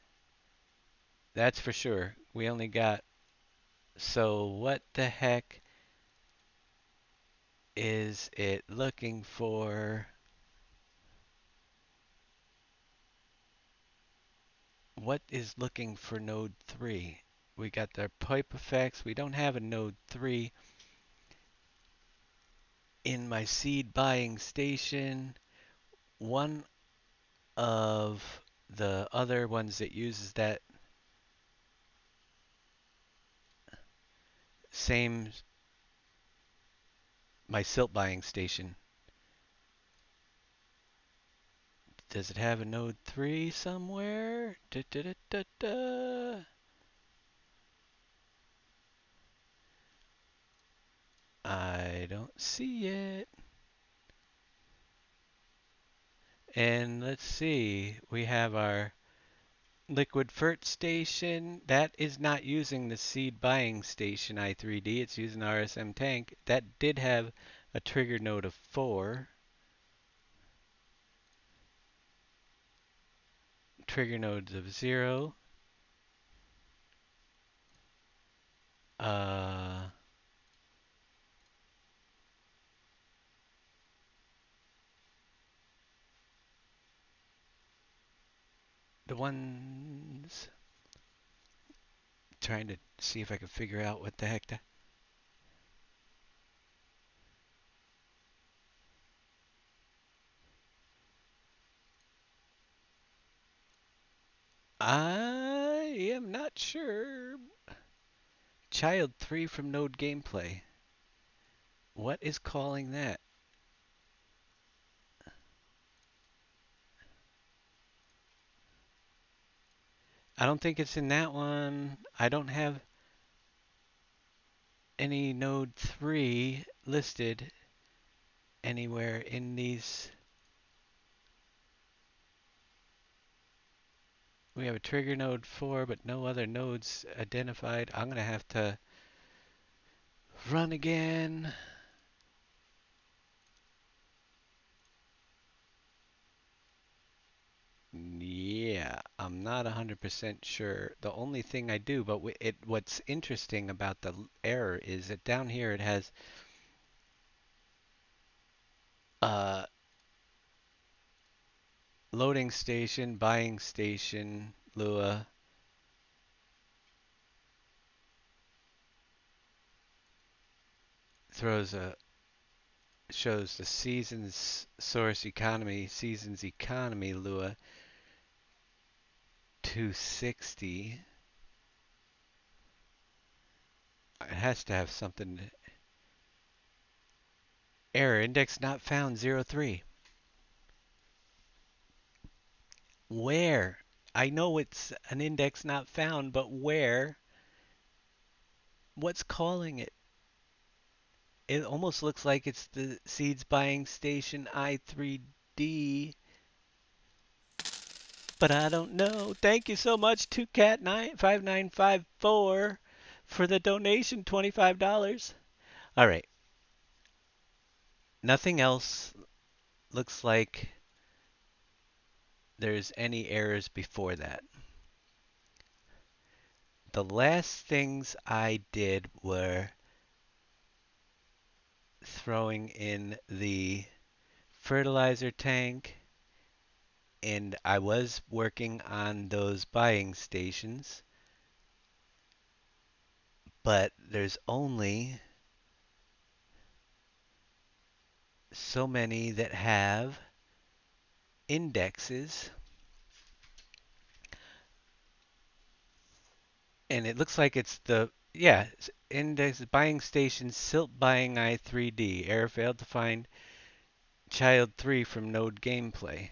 That's for sure. We only got. So what the heck is it looking for? What is looking for node 3? We got their pipe effects. We don't have a node 3 in my seed buying station. One of the other ones that uses that same, my silt buying station. Does it have a node 3 somewhere? Da, da, da, da, da. I don't see it. And let's see, we have our liquid fert station. That is not using the seed buying station i3D. It's using RSM tank. That did have a trigger node of 4. Trigger nodes of 0. Uh, the ones trying to see if I can figure out what the heck that. I am not sure. Child 3 from Node Gameplay. What is calling that? I don't think it's in that one. I don't have any Node 3 listed anywhere in these. We have a trigger node 4, but no other nodes identified. I'm going to have to run again. Yeah, I'm not 100% sure. The only thing I do, but what's interesting about the error is that down here it has uh, loading station, buying station, Lua, throws a shows the seasons source economy, seasons economy, Lua 260. It has to have something. Error index not found 03. Where? I know it's an index not found, but where? What's calling it? It almost looks like it's the seeds buying station I3D, but I don't know. Thank you so much to Cat5954 for the donation, $25. All right. Nothing else looks like there's any errors before that. The last things I did were throwing in the fertilizer tank, and I was working on those buying stations, but there's only so many that have indexes, and it looks like it's the yeah index buying station silt buying I3D. Error failed to find child 3 from node gameplay.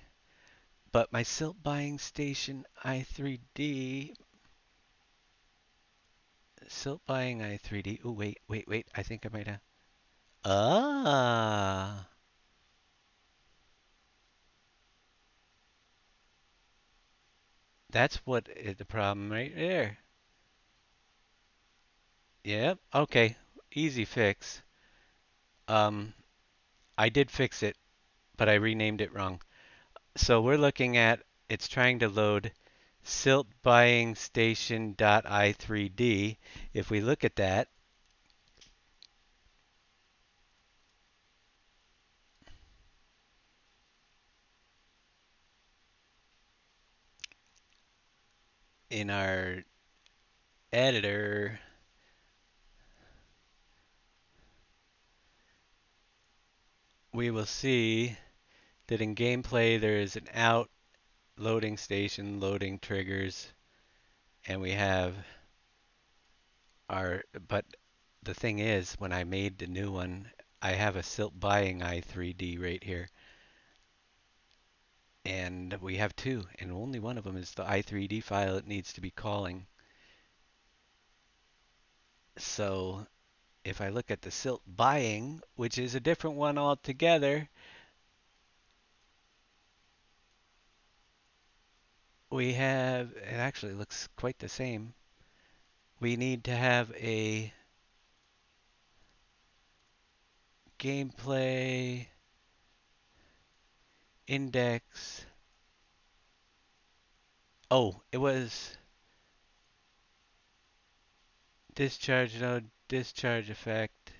But my silt buying station I3D, silt buying I3D. Oh wait. I think I might have. Ah, that's what is the problem right there. Yep. Okay. Easy fix. Um, I did fix it, but I renamed it wrong. So we're looking at it's trying to load silt buying station I3D. If we look at that, in our editor, we will see that in gameplay there is an out loading station, loading triggers, and we have but the thing is, when I made the new one, I have a silt buying I3D right here. And we have two, and only one of them is the I3D file it needs to be calling. So if I look at the silt buying, which is a different one altogether, we have, it actually looks quite the same. We need to have a gameplay index. Oh, it was discharge node, discharge effect.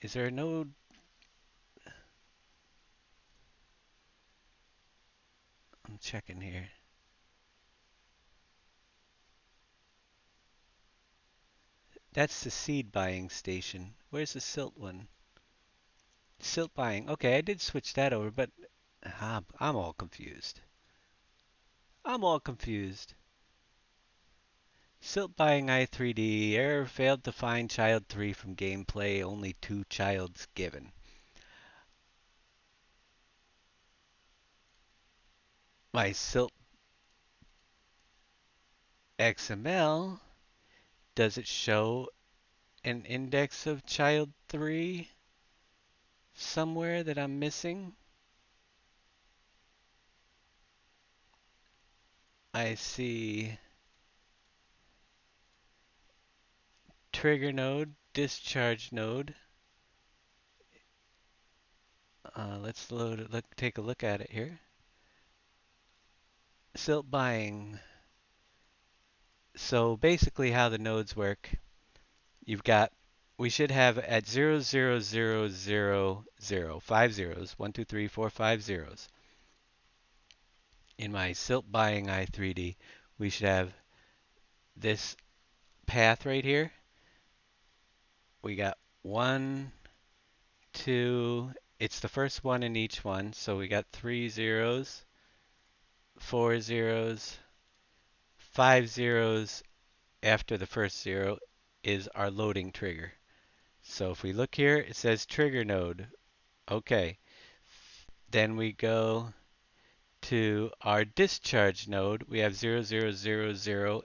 Is there a node? I'm checking here. That's the seed buying station. Where's the silt one? Silt buying. Okay, I did switch that over, but I'm all confused. I'm all confused. Silt buying i3D. Error failed to find child 3 from gameplay. Only 2 childs given. My silt XML, does it show an index of child 3 somewhere that I'm missing? I see trigger node, discharge node. Let's load it. Take a look at it here. Silt buying. So basically how the nodes work, you've got, we should have at 0, 0, 0, 0, 0, 5 zeros, 1, 2, 3, 4, 5 zeros. In my silt buying i3D, we should have this path right here. We got 1, 2, it's the first one in each one, so we got 3 zeros, 4 zeros, 5 zeros after the first zero is our loading trigger. So if we look here, it says trigger node. Okay. Then we go to our discharge node. We have 0, 0, 0, 0,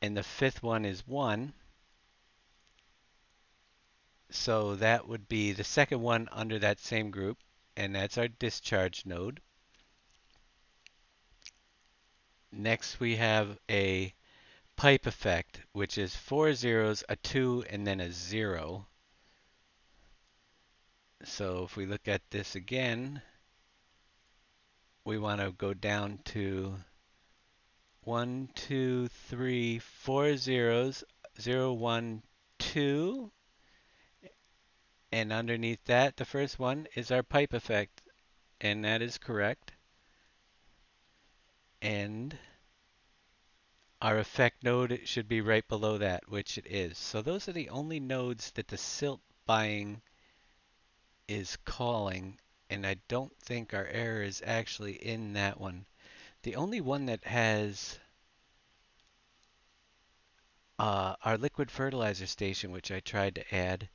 and the fifth one is 1. So that would be the second one under that same group, and that's our discharge node. Next we have a pipe effect, which is 4 zeros, a 2, and then a 0. So if we look at this again, we want to go down to 1, 2, 3, 4 zeros, 0, 1, 2. And underneath that, the first one is our pipe effect. And that is correct. And our effect node should be right below that, which it is. So those are the only nodes that the silt buying is calling. And I don't think our error is actually in that one. The only one that has our liquid fertilizer station, which I tried to add,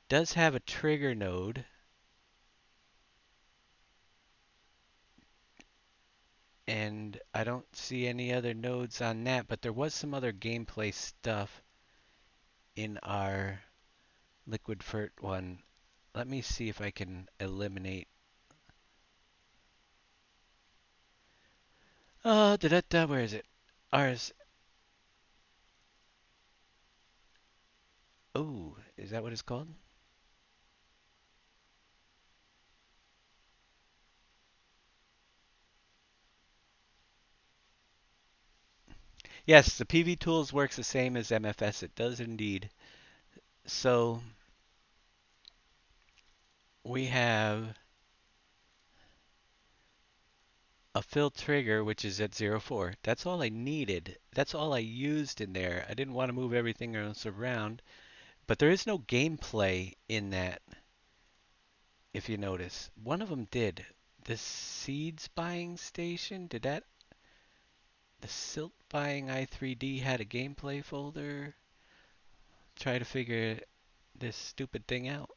does have a trigger node. And I don't see any other nodes on that, but there was some other gameplay stuff in our liquid fert one. Let me see if I can eliminate. Where is it? Ours. Oh, is that what it's called? Yes, the PV Tools works the same as MFS. It does indeed. So we have a fill trigger, which is at 0, 4. That's all I needed. That's all I used in there. I didn't want to move everything else around. But there is no gameplay in that, if you notice. One of them did. The seeds buying station, did that? The silt buying i3D had a gameplay folder. Try to figure this stupid thing out.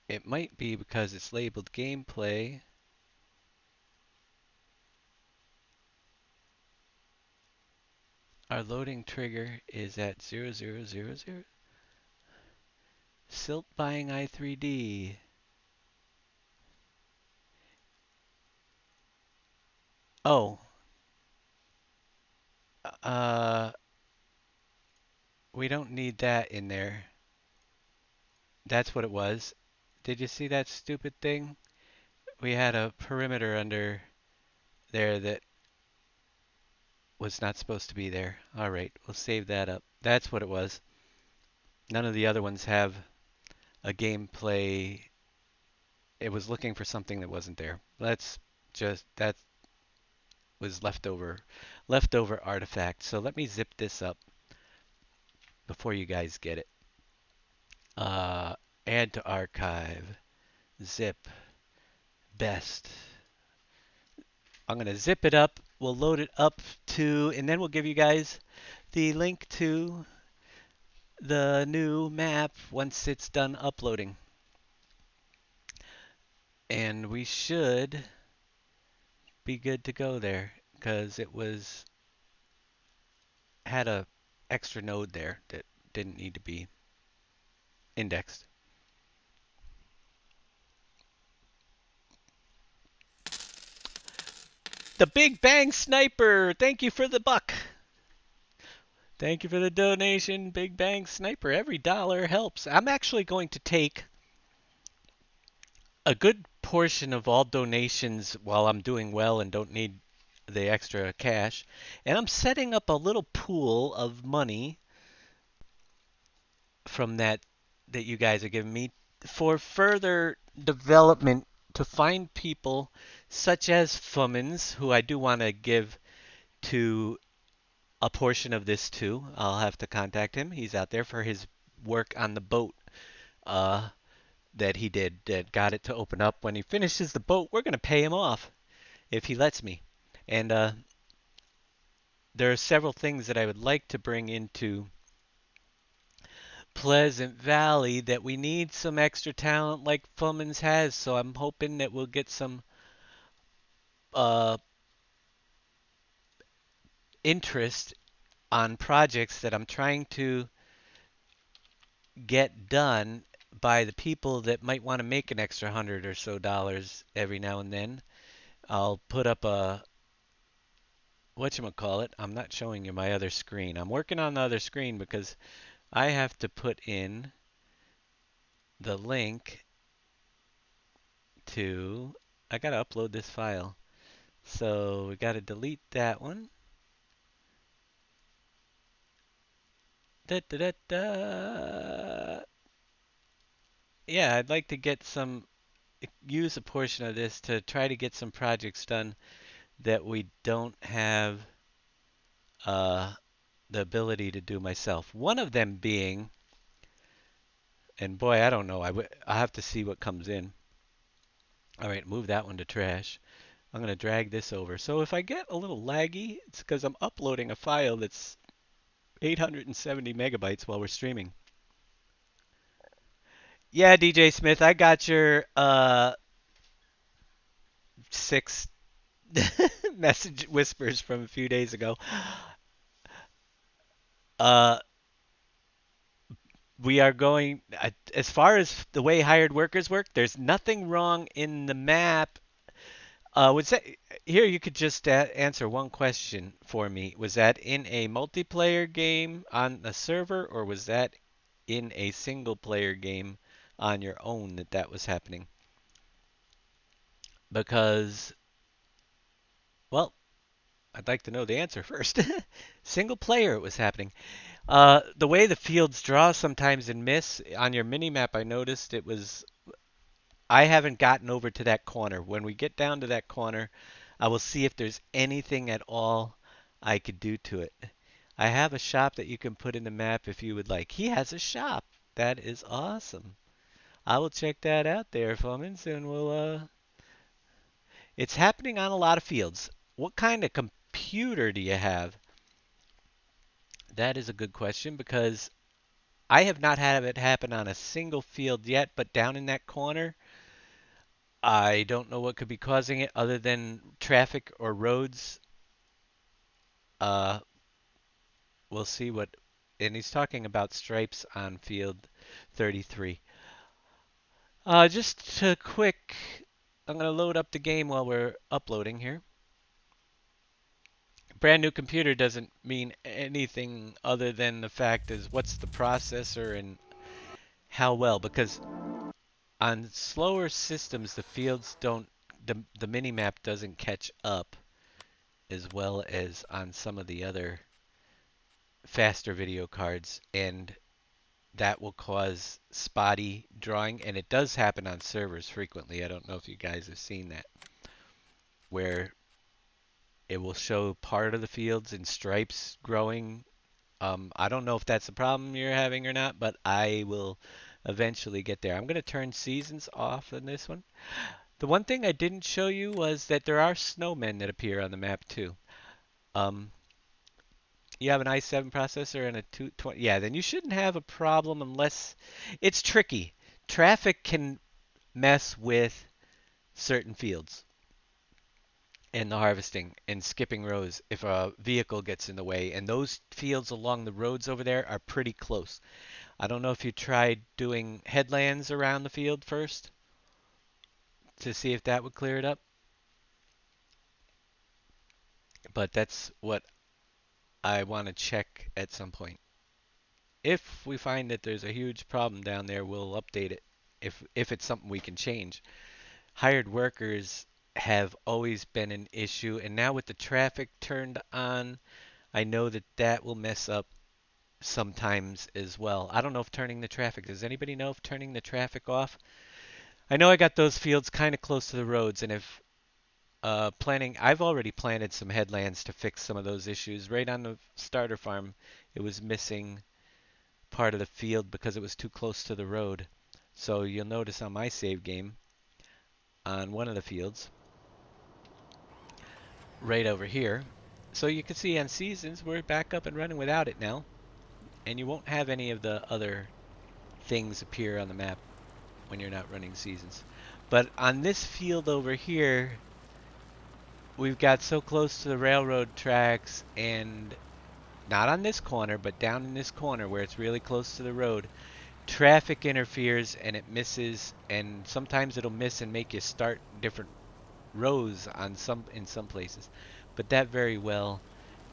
It might be because it's labeled gameplay. Our loading trigger is at 0000. Silt buying i3D. Oh. Uh, we don't need that in there. That's what it was. Did you see that stupid thing? We had a perimeter under there that was not supposed to be there. All right, we'll save that up. That's what it was. None of the other ones have a gameplay it was looking for something that wasn't there. That was leftover artifact. So let me zip this up before you guys get it. Uh, add to archive, zip, best. I'm gonna zip it up. We'll load it up to, and then we'll give you guys the link to the new map once it's done uploading. And we should be good to go there because it was had a extra node there that didn't need to be indexed. The Big Bang Sniper, thank you for the buck. Thank you for the donation, Big Bang Sniper. Every dollar helps. I'm actually going to take a good portion of all donations while I'm doing well and don't need the extra cash, and I'm setting up a little pool of money from that you guys are giving me for further development to find people such as Fummins, who I do want to give to a portion of this too. I'll have to contact him. He's out there for his work on the boat uh, that he did that got it to open up. When he finishes the boat, we're going to pay him off if he lets me. And there are several things that I would like to bring into Pleasant Valley that we need some extra talent like Fummins has. So I'm hoping that we'll get some uh, interest on projects that I'm trying to get done by the people that might want to make an extra $100 or so every now and then. I'll put up a whatchamacallit. I'm not showing you my other screen. I'm working on the other screen because I have to put in the link to. I gotta upload this file. So we gotta delete that one. Da, da, da, da. Yeah, I'd like to get some use a portion of this to try to get some projects done that we don't have uh, the ability to do myself. One of them being, and boy, I don't know. I have to see what comes in. All right, move that one to trash. I'm going to drag this over. So if I get a little laggy, it's because I'm uploading a file that's 870 megabytes while we're streaming. Yeah, DJ Smith, I got your 6 message whispers from a few days ago. Uh, we are going, as far as the way hired workers work, there's nothing wrong in the map. Was that here? You could just answer one question for me. Was that in a multiplayer game on a server, or was that in a single player game on your own that was happening? Because, well, I'd like to know the answer first. Single player, it was happening. The way the fields draw sometimes and miss on your mini map, I noticed it was. I haven't gotten over to that corner. When we get down to that corner, I will see if there's anything at all I could do to it. I have a shop that you can put in the map if you would like. He has a shop. That is awesome. I will check that out there, Fummins, and it's happening on a lot of fields. What kind of computer do you have? That is a good question because I have not had it happen on a single field yet, but down in that corner, I don't know what could be causing it other than traffic or roads. Uh, we'll see what. And he's talking about stripes on field 33. Just a quick. I'm going to load up the game while we're uploading here. Brand new computer doesn't mean anything other than the fact is what's the processor and how well, because on slower systems the fields don't the mini map doesn't catch up as well as on some of the other faster video cards, and that will cause spotty drawing, and it does happen on servers frequently. I don't know if you guys have seen that, where it will show part of the fields in stripes growing. I don't know if that's a problem you're having or not, but I will eventually get there. I'm going to turn seasons off on this one. The one thing I didn't show you was that there are snowmen that appear on the map too. Um, you have an i7 processor and a 220. Yeah, then you shouldn't have a problem unless it's tricky. Traffic can mess with certain fields and the harvesting and skipping rows if a vehicle gets in the way. And those fields along the roads over there are pretty close. I don't know if you tried doing headlands around the field first to see if that would clear it up, but that's what I want to check at some point. If we find that there's a huge problem down there, we'll update it if it's something we can change. Hired workers have always been an issue, and now with the traffic turned on, I know that that will mess up sometimes as well. I don't know if turning the traffic, does anybody know if turning the traffic off? I know I got those fields kind of close to the roads, and if I've already planted some headlands to fix some of those issues. Right on the starter farm, it was missing part of the field because it was too close to the road. So you'll notice on my save game, on one of the fields, right over here, so you can see on seasons, we're back up and running without it now. And you won't have any of the other things appear on the map when you're not running seasons. But on this field over here, we've got so close to the railroad tracks, and not on this corner, but down in this corner where it's really close to the road, traffic interferes and it misses, and sometimes it'll miss and make you start different rows on in some places. But that very well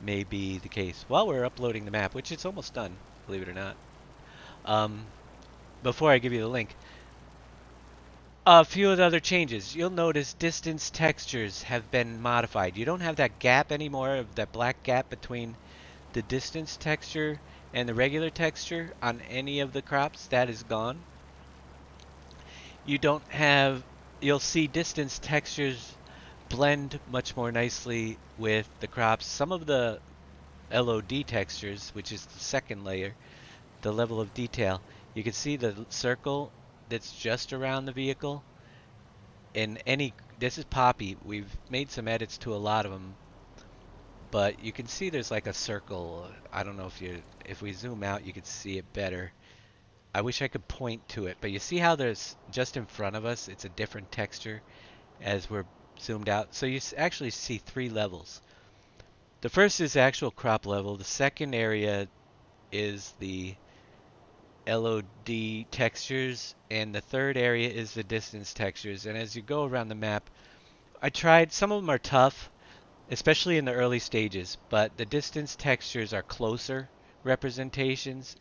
may be the case. While we're uploading the map, which it's almost done, believe it or not. Um, Before I give you the link, a few of the other changes. You'll notice distance textures have been modified. You don't have that gap anymore, of that black gap between the distance texture and the regular texture on any of the crops. That is gone. You don't have, you'll see distance textures blend much more nicely with the crops. Some of the LOD textures, which is the second layer, the level of detail, you can see the circle that's just around the vehicle. In any, this is Poppy. We've made some edits to a lot of them, but you can see there's like a circle. I don't know if we zoom out, you can see it better. I wish I could point to it, but you see how there's just in front of us, it's a different texture as we're zoomed out. So you actually see three levels. The first is the actual crop level. The second area is the LOD textures, and the third area is the distance textures. And as you go around the map, I tried, some of them are tough, especially in the early stages, but the distance textures are closer representations,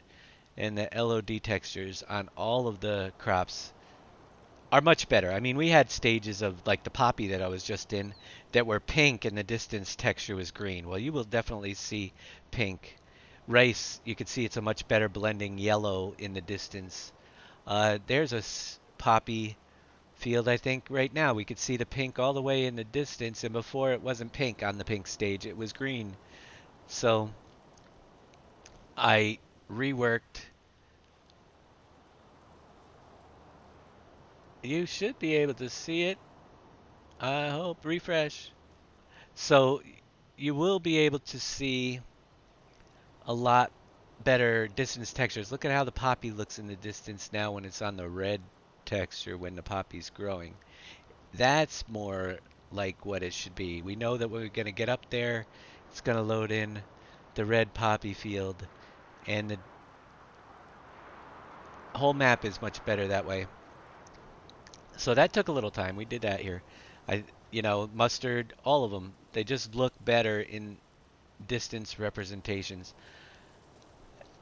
and the LOD textures on all of the crops are much better. I mean, we had stages of like the poppy that I was just in that were pink and the distance texture was green. Well, you will definitely see pink. Rice, you can see it's a much better blending yellow in the distance. There's a poppy field, I think, right now. We could see the pink all the way in the distance, and before it wasn't pink on the pink stage, it was green. So I reworked. You should be able to see it. I hope. Refresh. So you will be able to see a lot better distance textures. Look at how the poppy looks in the distance now when it's on the red texture when the poppy's growing. That's more like what it should be. We know that when we're going to get up there, it's going to load in the red poppy field, and the whole map is much better that way. So that took a little time. We did that here. Mustard, all of them, they just look better in distance representations.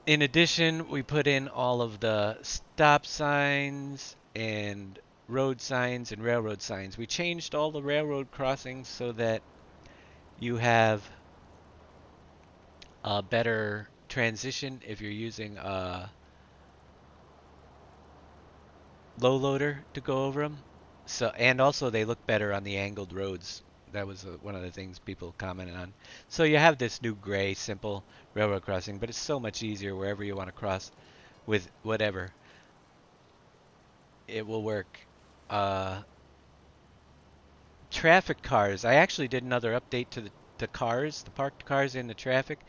In addition, we put in all of the stop signs and road signs and railroad signs. We changed all the railroad crossings so that you have a better transition if you're using low loader to go over them. So, and also they look better on the angled roads. That was one of the things people commented on. So you have this new gray simple railroad crossing, but it's so much easier wherever you want to cross with whatever. It will work. Uh, Traffic cars. I actually did another update to the cars, the parked cars in the traffic.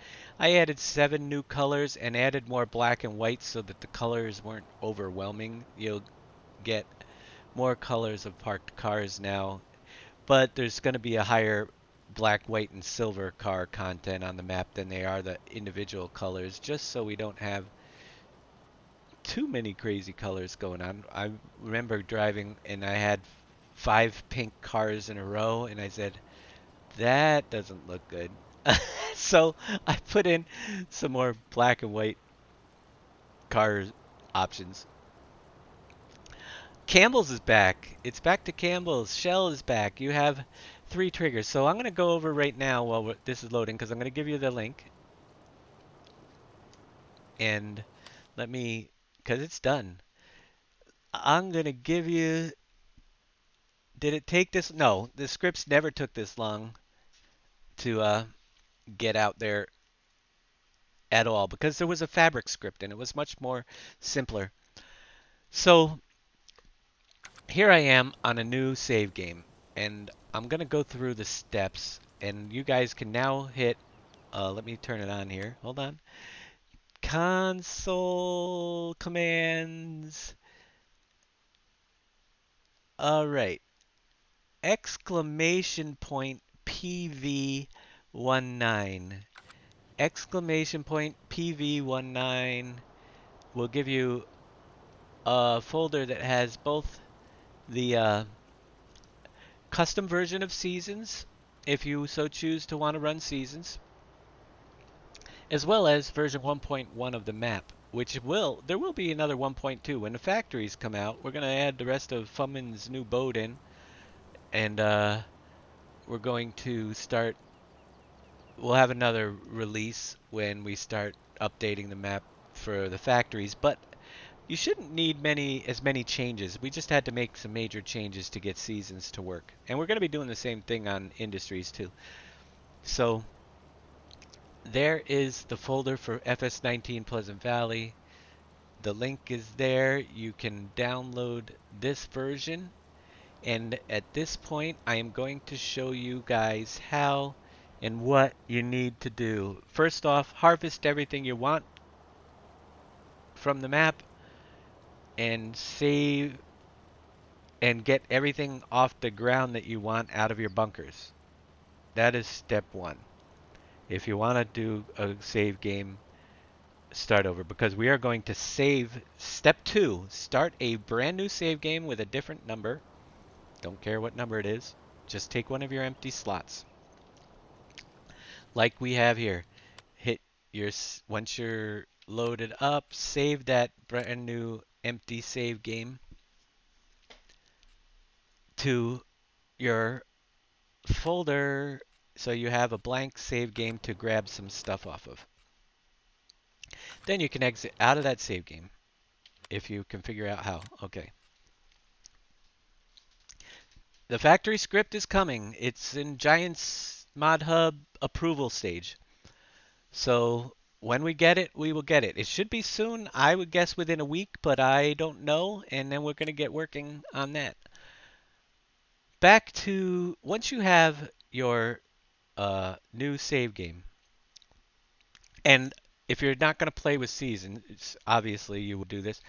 I added 7 new colors and added more black and white so that the colors weren't overwhelming. You'll get more colors of parked cars now, but there's going to be a higher black, white, and silver car content on the map than they are the individual colors, just so we don't have too many crazy colors going on. I remember driving and I had 5 pink cars in a row, and I said, that doesn't look good. So I put in some more black and white car options. Campbell's is back. It's back to Campbell's. Shell is back. You have 3 triggers. So I'm going to go over right now while this is loading because I'm going to give you the link. And let me, because it's done. I'm going to give you, did it take this? No, the scripts never took this long to get out there at all because there was a fabric script and it was much more simpler. So here I am on a new save game, and I'm going to go through the steps, and you guys can now hit, let me turn it on here. Hold on. Console commands. All right. Exclamation point PV19. Exclamation point PV19 will give you a folder that has both the custom version of Seasons, if you so choose to want to run Seasons, as well as version 1.1 of the map, which there will be another 1.2. When the factories come out, we're going to add the rest of Fummin's new boat in, and we're going to start, we'll have another release when we start updating the map for the factories, but you shouldn't need as many changes. We just had to make some major changes to get Seasons to work. And we're going to be doing the same thing on Industries too. So there is the folder for FS19 Pleasant Valley. The link is there. You can download this version. And at this point, I am going to show you guys how and what you need to do. First off, harvest everything you want from the map and save and get everything off the ground that you want out of your bunkers. That is step 1. If you want to do a save game, start over, because we are going to save. Step 2, start a brand new save game with a different number. Don't care what number it is. Just take one of your empty slots. Like we have here. Hit your, once you're loaded up, save that brand new empty save game to your folder so you have a blank save game to grab some stuff off of. Then you can exit out of that save game if you can figure out how. Okay. The factory script is coming. It's in Giant's Mod Hub approval stage. So when we get it, we will get it. It should be soon. I would guess within a week, but I don't know. And then we're going to get working on that. Back to once you have your new save game, and if you're not going to play with seasons, obviously you will do this.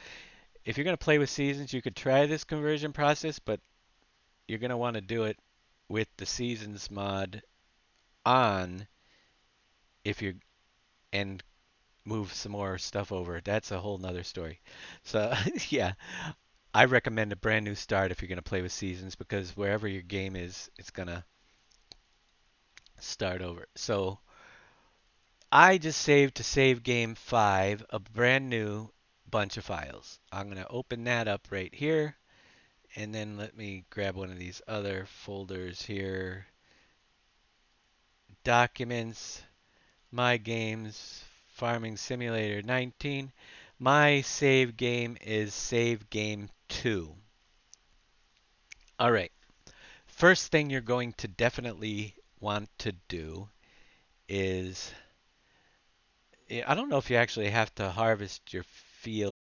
If you're going to play with seasons, you could try this conversion process, but you're going to want to do it with the seasons mod on if you and move some more stuff over. That's a whole nother story. So yeah, I recommend a brand new start if you're going to play with seasons, because wherever your game is, it's going to start over. So I just saved to save game 5 a brand new bunch of files. I'm going to open that up right here, and then let me grab one of these other folders here. Documents, My Games, Farming Simulator 19. My save game is save game 2. All right. First thing you're going to definitely want to do is, I don't know if you actually have to harvest your field